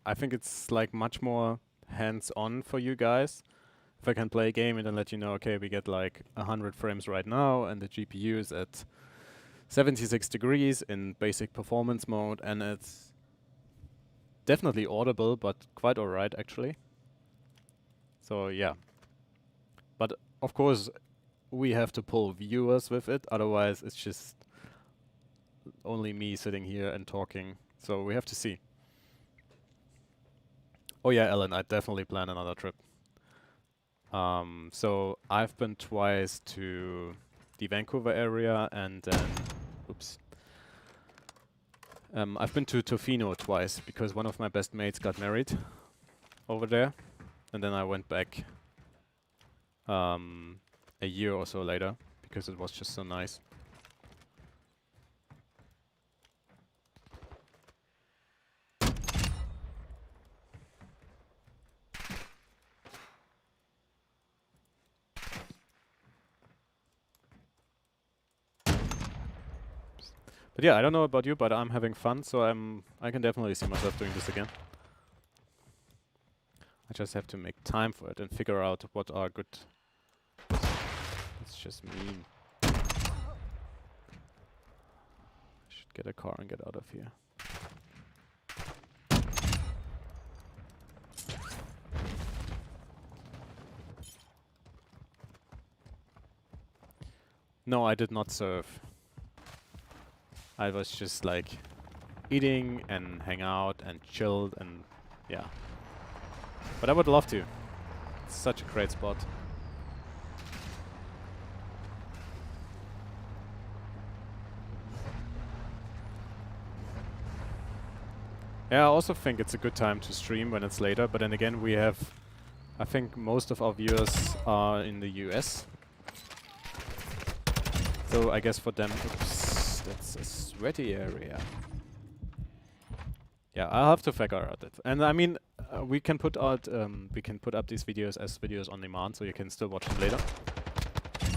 I think it's like much more hands-on for you guys. If I can play a game and then let you know, okay, we get like 100 frames right now, and the GPU is at 76 degrees in basic performance mode, and it's definitely audible, but quite alright actually. So yeah. But of course we have to pull viewers with it, otherwise it's just only me sitting here and talking. So we have to see. Oh yeah, Ellen, I definitely plan another trip. So I've been twice to the Vancouver area, and then oops. I've been to Tofino twice because one of my best mates got married over there, and then I went back a year or so later because it was just so nice. But yeah, I don't know about you, but I'm having fun, so I can definitely see myself doing this again. I just have to make time for it and figure out what are good. It's just mean. I should get a car and get out of here. No, I did not serve. I was just like eating and hang out and chilled and yeah. But I would love to. It's such a great spot. Yeah, I also think it's a good time to stream when it's later, but then again we have, I think most of our viewers are in the US. So I guess for them, oops, that's a sweaty area. Yeah, I'll have to figure out it. And I mean, we can put up these videos as videos on demand, so you can still watch them later.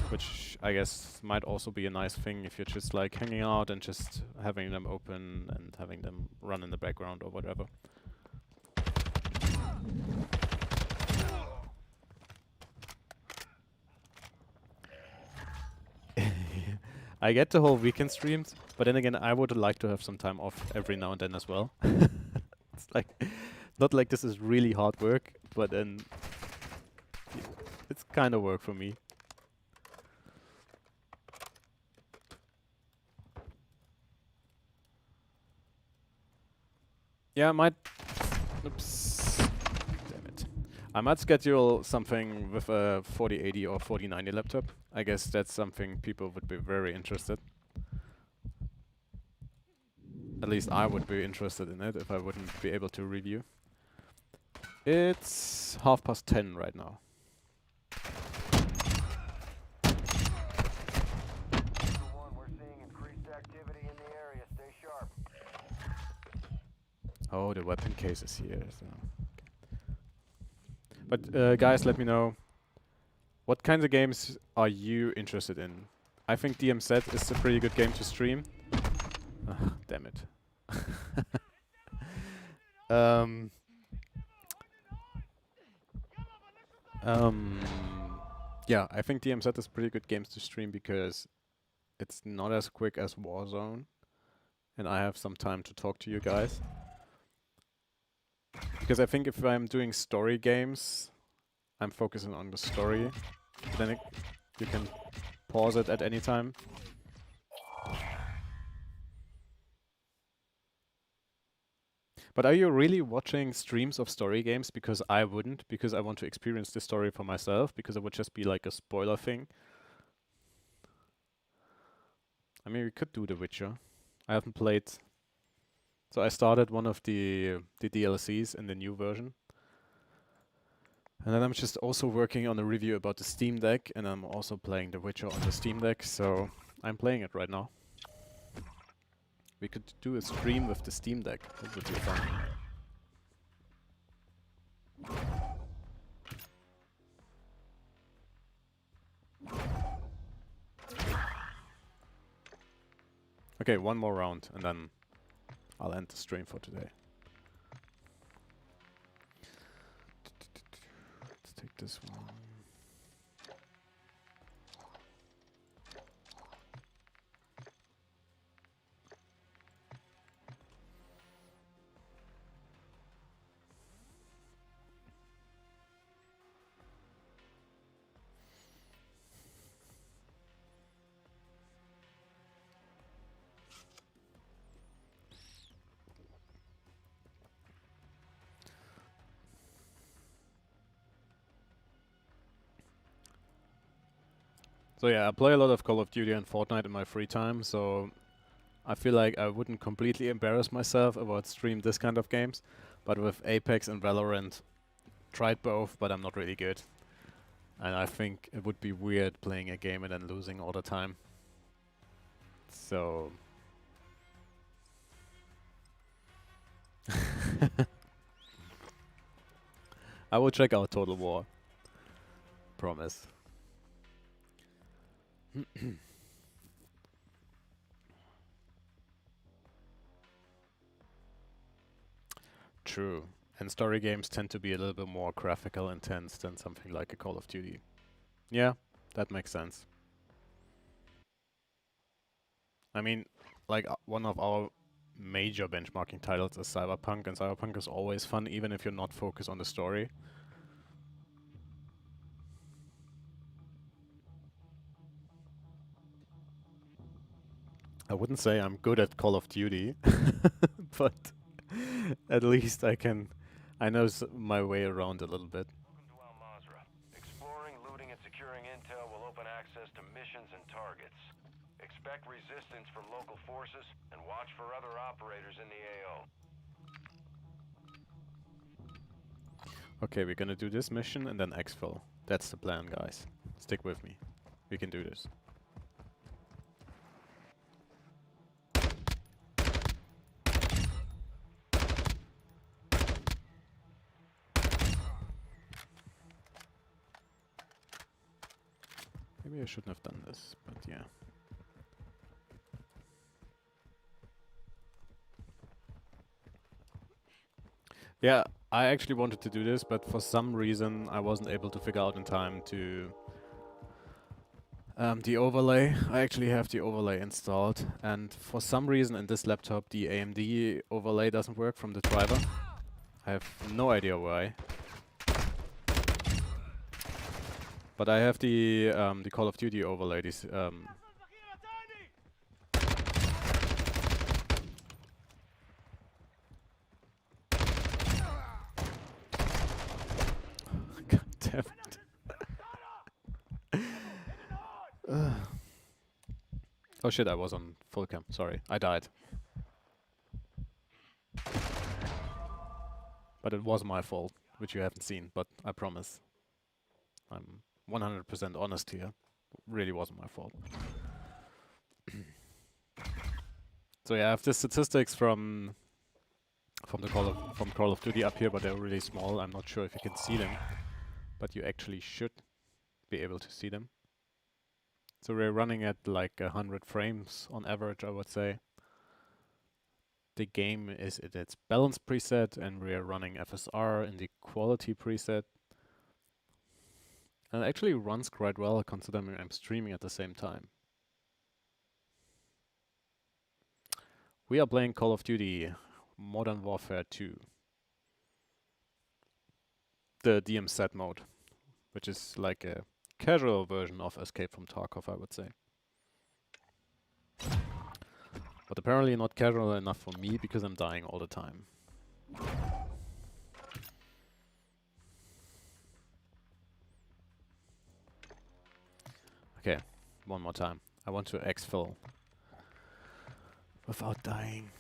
Which I guess might also be a nice thing if you're just like hanging out and just having them open and having them run in the background or whatever. I get the whole weekend streams, but then again, I would like to have some time off every now and then as well. It's like, not like this is really hard work, but then it's kind of work for me. Yeah, I might... Oops. Damn it. I might schedule something with a 4080 or 4090 laptop. I guess that's something people would be very interested. At least I would be interested in it if I wouldn't be able to review. It's 10:30 right now. We're seeing increased activity in the area. Stay sharp. Oh, the weapon case is here. So. But guys, let me know. What kinds of games are you interested in? I think DMZ is a pretty good game to stream. Damn it. Yeah, I think DMZ is pretty good games to stream because it's not as quick as Warzone, and I have some time to talk to you guys. Because I think if I'm doing story games, I'm focusing on the story. Then you can pause it at any time. But are you really watching streams of story games? Because I wouldn't, because I want to experience the story for myself, because it would just be like a spoiler thing. I mean, we could do The Witcher. I haven't played... So I started one of the DLCs in the new version. And then I'm just also working on a review about the Steam Deck, and I'm also playing The Witcher on the Steam Deck, so I'm playing it right now. We could do a stream with the Steam Deck. That would be fun. Okay, one more round, and then I'll end the stream for today. Let's take this one. So yeah, I play a lot of Call of Duty and Fortnite in my free time, so I feel like I wouldn't completely embarrass myself about stream this kind of games. But with Apex and Valorant, tried both, but I'm not really good. And I think it would be weird playing a game and then losing all the time. So... I will check out Total War. Promise. True. And story games tend to be a little bit more graphical intense than something like a Call of Duty. Yeah, that makes sense. I mean, like one of our major benchmarking titles is Cyberpunk, and Cyberpunk is always fun even if you're not focused on the story. I wouldn't say I'm good at Call of Duty, but at least I know my way around a little bit. Welcome to Al-Mazrah. Exploring, looting, and securing intel will open access to missions and targets. Expect resistance from local forces and watch for other operators in the AO. Okay, we're gonna do this mission and then exfil. That's the plan, guys. Stick with me. We can do this. Maybe I shouldn't have done this, but yeah. Yeah, I actually wanted to do this, but for some reason I wasn't able to figure out in time to the overlay. I actually have the overlay installed, and for some reason in this laptop the AMD overlay doesn't work from the driver. I have no idea why. But I have the Call of Duty overlay. This God damn it. Oh shit, I was on full cam. Sorry, I died. But it was my fault, which you haven't seen, but I promise. I'm 100% honest here. Really wasn't my fault. So yeah, I have the statistics from the Call of Duty up here, but they're really small. I'm not sure if you can see them, but you actually should be able to see them. So we're running at like 100 frames on average, I would say. The game is at its balance preset, and we are running FSR in the quality preset. And it actually runs quite well considering I'm streaming at the same time. We are playing Call of Duty Modern Warfare 2. The DMZ mode, which is like a casual version of Escape from Tarkov, I would say. But apparently not casual enough for me because I'm dying all the time. Okay, one more time. I want to exfil without dying.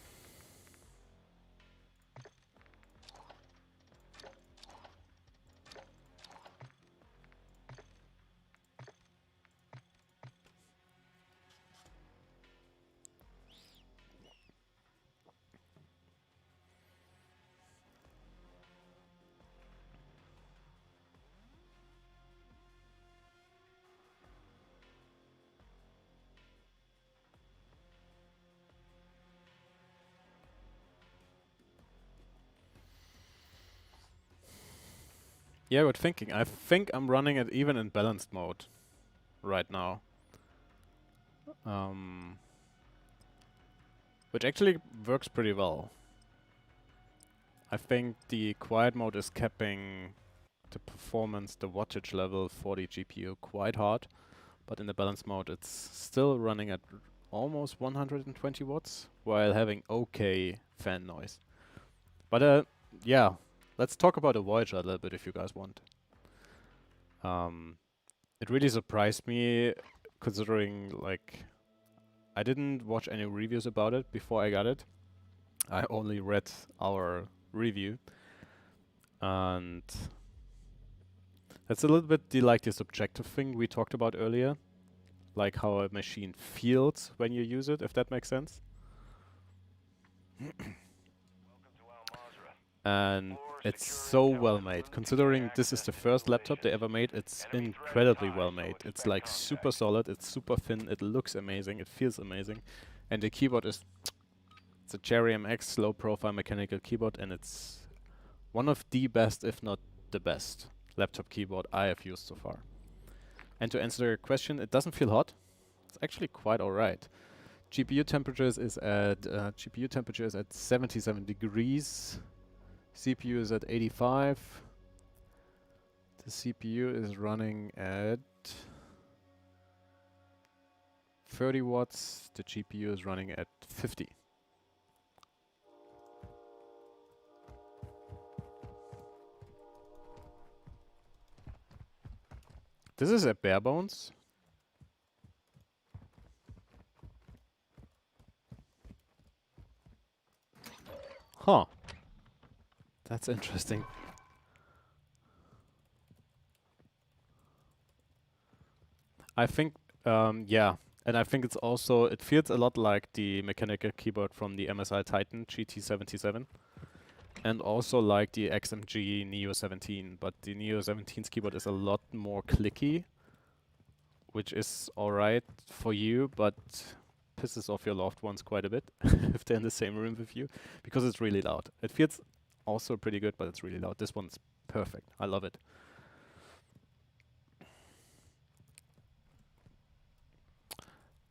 Yeah, good thinking. I think I'm running it even in balanced mode right now. Which actually works pretty well. I think the quiet mode is capping the performance, the wattage level for the GPU quite hard. But in the balanced mode it's still running at almost 120 watts while having okay fan noise. But yeah. Let's talk about the Voyager a little bit if you guys want. It really surprised me considering like I didn't watch any reviews about it before I got it. I only read our review, and that's a little bit the subjective thing we talked about earlier, like how a machine feels when you use it, if that makes sense. And it's so well made. Considering this is the first laptop they ever made, it's incredibly well made. It's like super solid, it's super thin, it looks amazing, it feels amazing. And the keyboard is it's a Cherry MX low profile mechanical keyboard, and it's one of the best, if not the best, laptop keyboard I have used so far. And to answer your question, it doesn't feel hot. It's actually quite alright. GPU temperature is at 77 degrees. CPU is at 85. The CPU is running at 30 watts. The GPU is running at 50. This is a bare bones. Huh. That's interesting. I think, yeah. And I think it's also, it feels a lot like the mechanical keyboard from the MSI Titan GT77. And also like the XMG Neo 17. But the Neo 17's keyboard is a lot more clicky. which is alright for you, but pisses off your loved ones quite a bit if they're in the same room with you, because it's really loud. It feels also pretty good, but it's really loud. This one's perfect. I love it.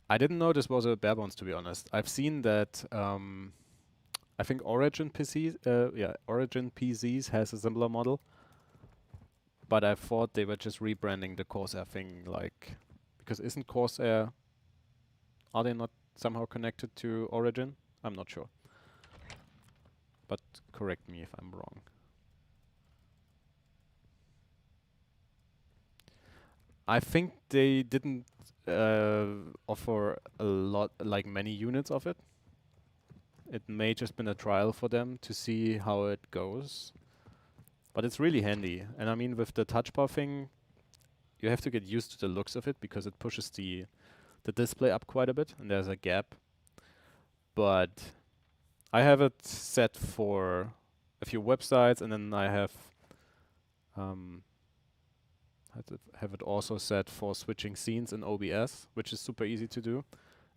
I didn't know this was a bare bones, to be honest. I've seen that. I think Origin PCs has a similar model, but I thought they were just rebranding the Corsair thing, like, because isn't Corsair, are they not somehow connected to Origin? I'm not sure, but correct me if I'm wrong. I think they didn't offer a lot, like many units of it. It may just been a trial for them to see how it goes. But it's really handy. And I mean, with the touch bar thing, you have to get used to the looks of it because it pushes the display up quite a bit and there's a gap. But I have it set for a few websites, and then I have it also set for switching scenes in OBS, which is super easy to do.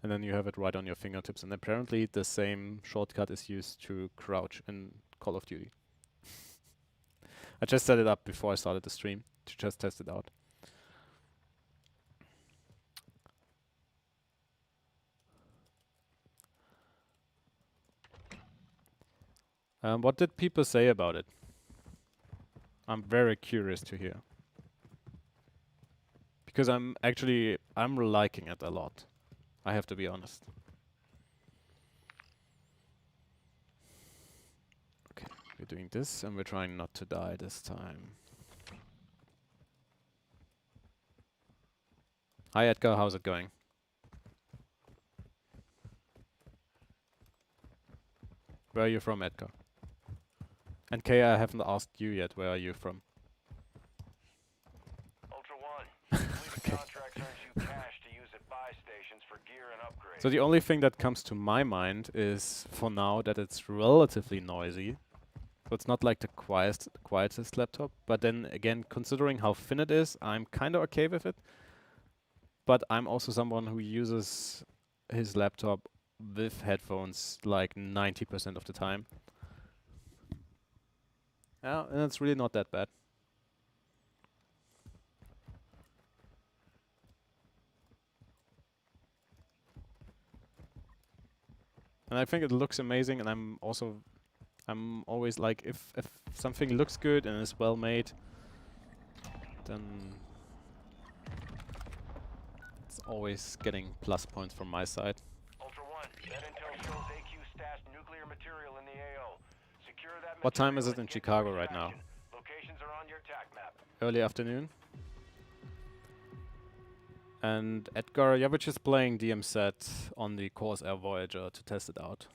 And then you have it right on your fingertips. And apparently the same shortcut is used to crouch in Call of Duty. I just set it up before I started the stream to just test it out. What did people say about it? I'm very curious to hear. Because I'm liking it a lot. I have to be honest. Okay, we're doing this and we're trying not to die this time. Hi Edgar, how's it going? Where are you from, Edgar? And Kay, I haven't asked you yet, where are you from? Ultra One. Okay. Contracts earns you cash to use at buy stations for gear and upgrades. So the only thing that comes to my mind is, for now, that it's relatively noisy. So it's not like the quietest laptop. But then again, considering how thin it is, I'm kind of okay with it. But I'm also someone who uses his laptop with headphones like 90% of the time. Yeah, and it's really not that bad. And I think it looks amazing, and I'm always like, if something looks good and is well made, then it's always getting plus points from my side. Ultra One, that intel shows AQ stashed nuclear material in the AO. Secure that. What time is it in Chicago right now? Locations are on your TAC map. Early afternoon. And Edgar, yeah, we're just playing DMZ on the Corsair Voyager to test it out.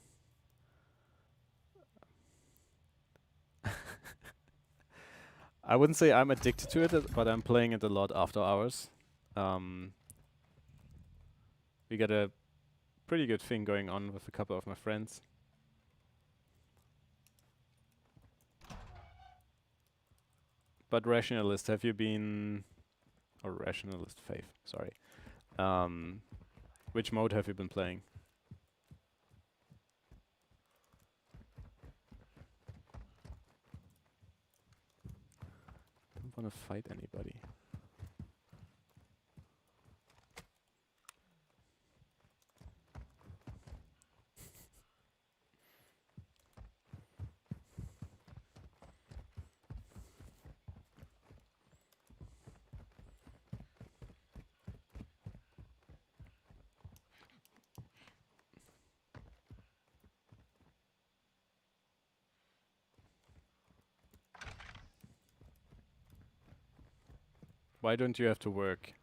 I wouldn't say I'm addicted to it, but I'm playing it a lot after hours. We got a pretty good thing going on with a couple of my friends. But Rationalist, have you been... Or Rationalist Faith, sorry. Which mode have you been playing? Don't want to fight anybody. Why don't you have to work?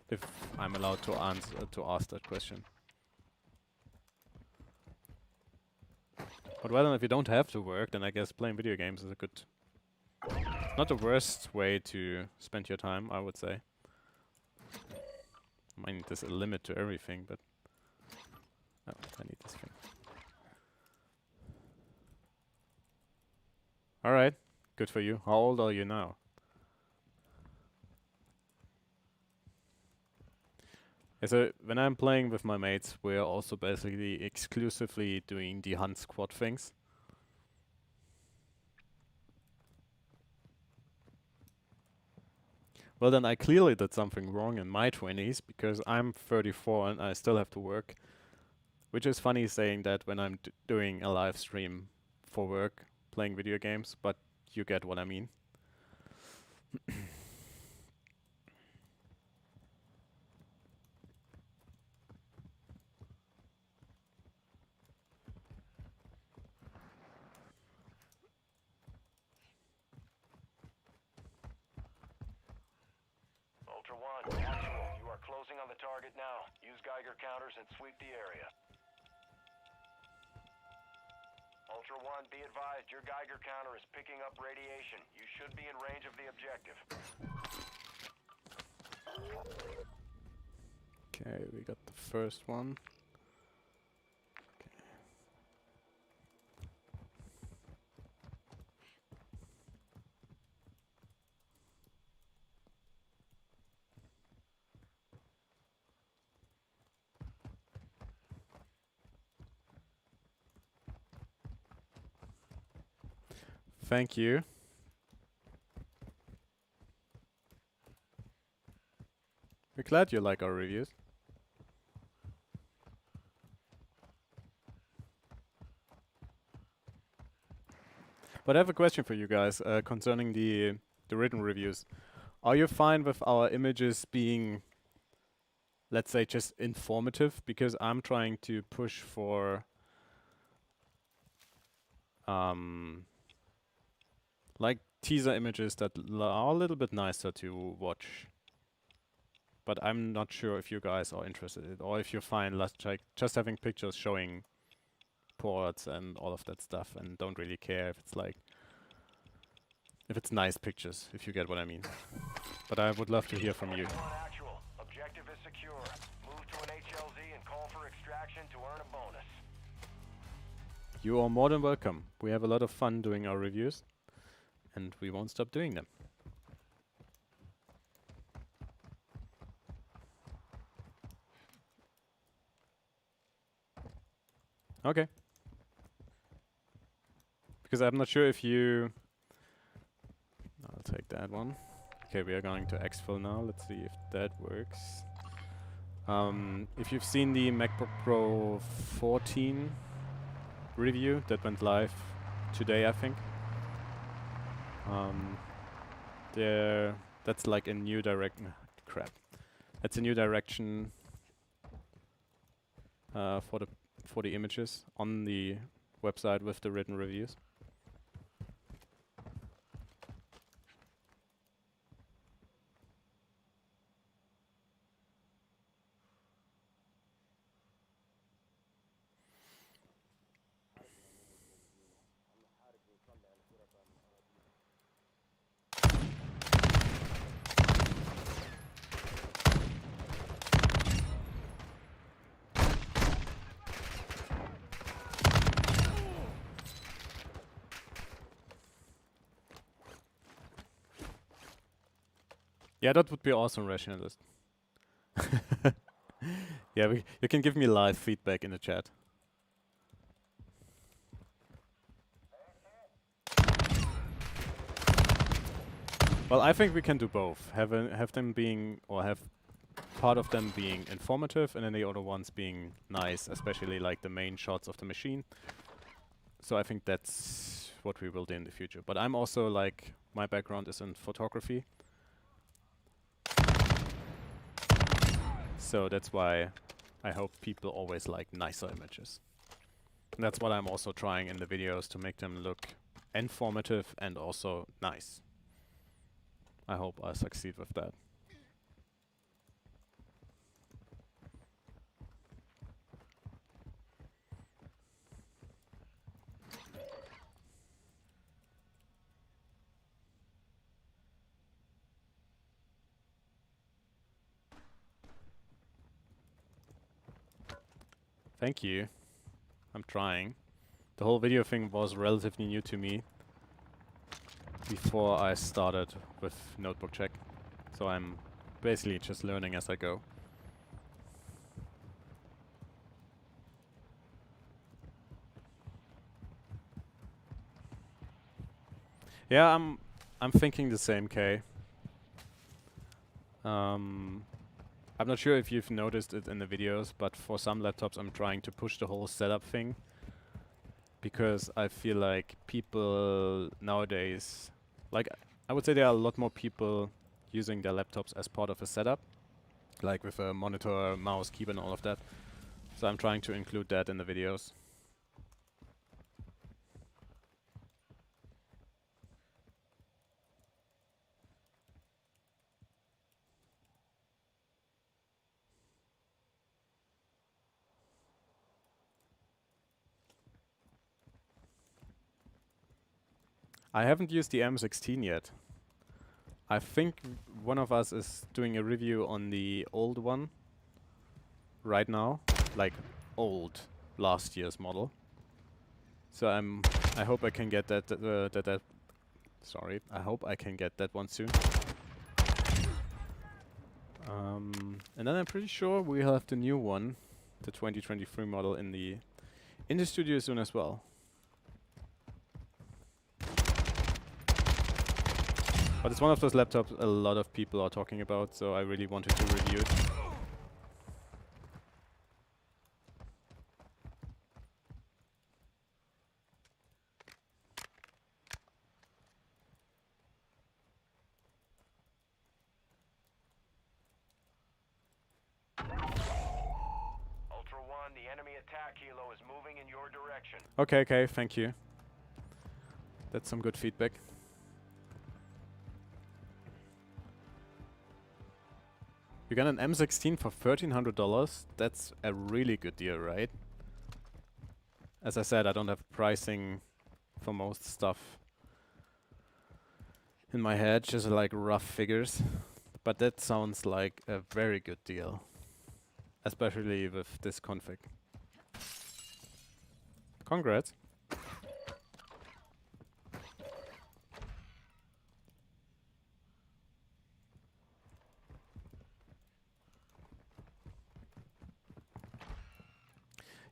If I'm allowed to answer to ask that question. But well, if you don't have to work, then I guess playing video games is a good, not the worst way to spend your time, I would say. I mean, there's a limit to everything, but oh, I need this thing. All right, good for you. How old are you now? So when I'm playing with my mates, we're also basically exclusively doing the hunt squad things. Well, then I clearly did something wrong in my 20s because I'm 34 and I still have to work. Which is funny saying that when I'm doing a live stream for work, playing video games, but you get what I mean. Ultra One, actual. You are closing on the target now. Use Geiger counters and sweep the area. Ultra One, be advised, your Geiger counter is picking up radiation. You should be in range of the objective. Okay, we got the first one. Thank you. We're glad you like our reviews. But I have a question for you guys concerning the written reviews. Are you fine with our images being, let's say, just informative? Because I'm trying to push for like teaser images that are a little bit nicer to watch. But I'm not sure if you guys are interested in it, or if you find like just having pictures showing ports and all of that stuff and don't really care if it's like, if it's nice pictures, if you get what I mean. But I would love to hear from you. Actual. Objective is secure. Move to an HLZ and call for extraction to earn a bonus. You are more than welcome. We have a lot of fun doing our reviews, and we won't stop doing them. Okay. Because I'm not sure if you... I'll take that one. Okay, we are going to exfil now. Let's see if that works. If you've seen the MacBook Pro 14 review that went live today, I think. That's like a new crap. That's a new direction for the images on the website with the written reviews. Yeah, that would be awesome, Rationalist. Yeah, you can give me live feedback in the chat. Well, I think we can do both. Have them being, or have part of them being informative, and then the other ones being nice, especially like the main shots of the machine. So I think that's what we will do in the future. But I'm also like, my background is in photography. So that's why I hope people always like nicer images. And that's what I'm also trying in the videos, to make them look informative and also nice. I hope I succeed with that. Thank you. I'm trying. The whole video thing was relatively new to me before I started with Notebookcheck. So I'm basically just learning as I go. Yeah, I'm thinking the same, Kay. I'm not sure if you've noticed it in the videos, but for some laptops I'm trying to push the whole setup thing because I feel like people nowadays, like I would say there are a lot more people using their laptops as part of a setup, like with a monitor, mouse, keyboard and all of that. So I'm trying to include that in the videos. I haven't used the M16 yet. I think one of us is doing a review on the old one right now, like old last year's model. So I hope I can get that sorry, I hope I can get that one soon. And then I'm pretty sure we have the new one, the 2023 model in the studio soon as well. But it's one of those laptops a lot of people are talking about, so I really wanted to review it. Ultra One, the enemy attack helo is moving in your direction. Okay, okay, thank you. That's some good feedback. You got an M16 for $1,300. That's a really good deal, right? As I said, I don't have pricing for most stuff in my head, just like rough figures. But that sounds like a very good deal, especially with this config. Congrats.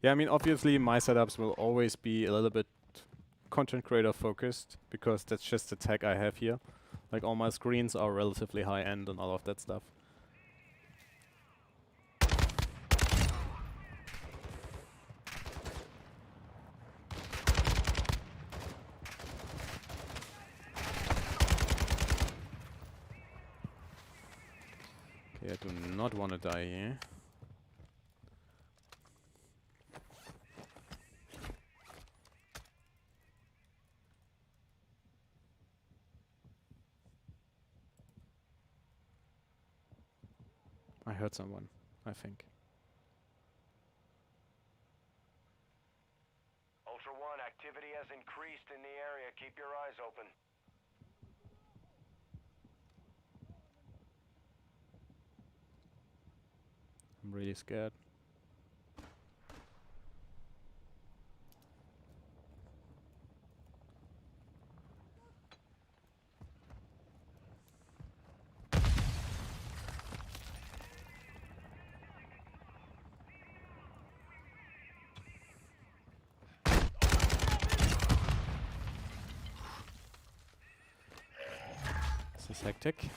Yeah, I mean, obviously my setups will always be a little bit content creator focused because that's just the tag I have here. Like all my screens are relatively high end and all of that stuff. Okay, I do not want to die here. I heard someone, I think. Ultra One, activity has increased in the area. Keep your eyes open. I'm really scared. This is hectic.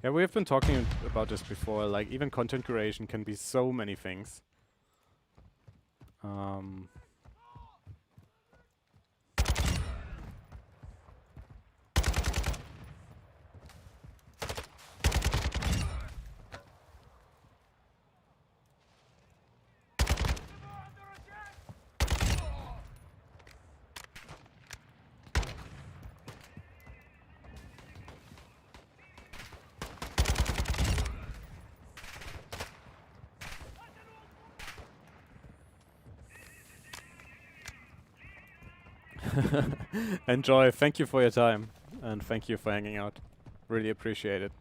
Yeah, we have been talking about this before, like even content creation can be so many things. Enjoy, thank you for your time, and thank you for hanging out. Really appreciate it.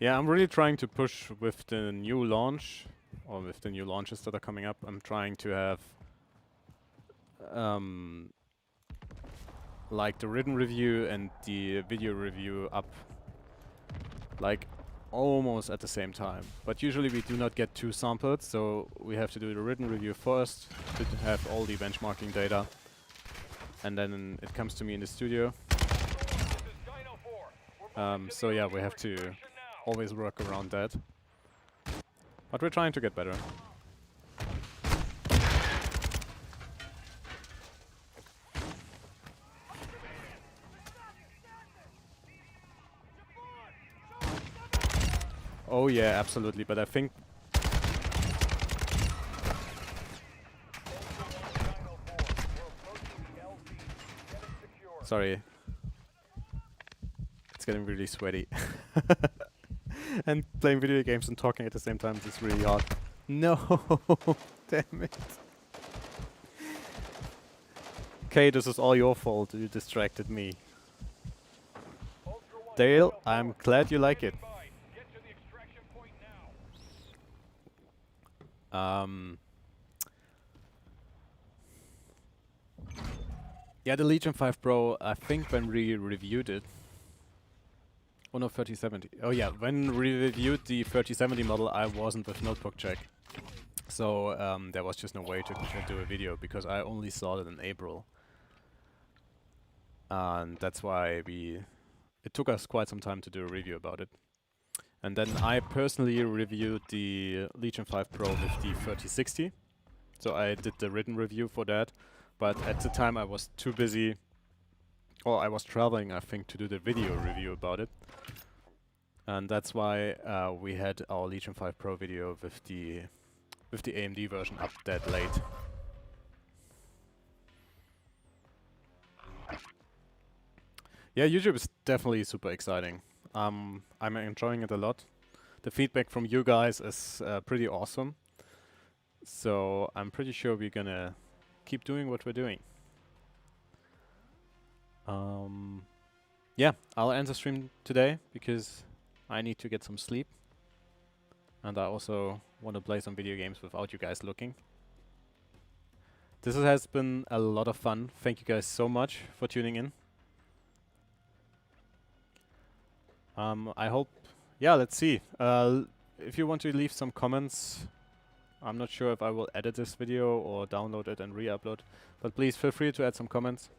Yeah, I'm really trying to push with the new launch or with the new launches that are coming up, I'm trying to have like the written review and the video review up like almost at the same time. But usually we do not get two sampled, so we have to do the written review first to have all the benchmarking data, and then it comes to me in the studio. So yeah, we have to always work around that. But we're trying to get better. Oh yeah, absolutely, but I think... Sorry. It's getting really sweaty. And playing video games and talking at the same time is really hard. No! Damn it. Okay, this is all your fault. You distracted me. Dale, I'm glad you like it. Yeah, the Legion 5 Pro, I think when we reviewed it... Oh no, 3070. Oh yeah, when we reviewed the 3070 model, I wasn't with Notebookcheck. So there was just no way to do a video, because I only saw it in April. And that's why it took us quite some time to do a review about it. And then I personally reviewed the Legion 5 Pro with the 3060. So I did the written review for that. But at the time I was too busy, or I was traveling, I think, to do the video review about it. And that's why we had our Legion 5 Pro video with the AMD version up that late. Yeah, YouTube is definitely super exciting. I'm enjoying it a lot. The feedback from you guys is pretty awesome. So I'm pretty sure we're gonna keep doing what we're doing. Yeah, I'll end the stream today because I need to get some sleep. And I also want to play some video games without you guys looking. This has been a lot of fun. Thank you guys so much for tuning in. I hope... Yeah, let's see. If you want to leave some comments, I'm not sure if I will edit this video or download it and re-upload, but please feel free to add some comments.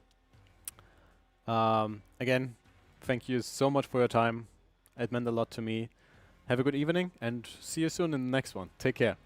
Again, thank you so much for your time. It meant a lot to me. Have a good evening and see you soon in the next one. Take care.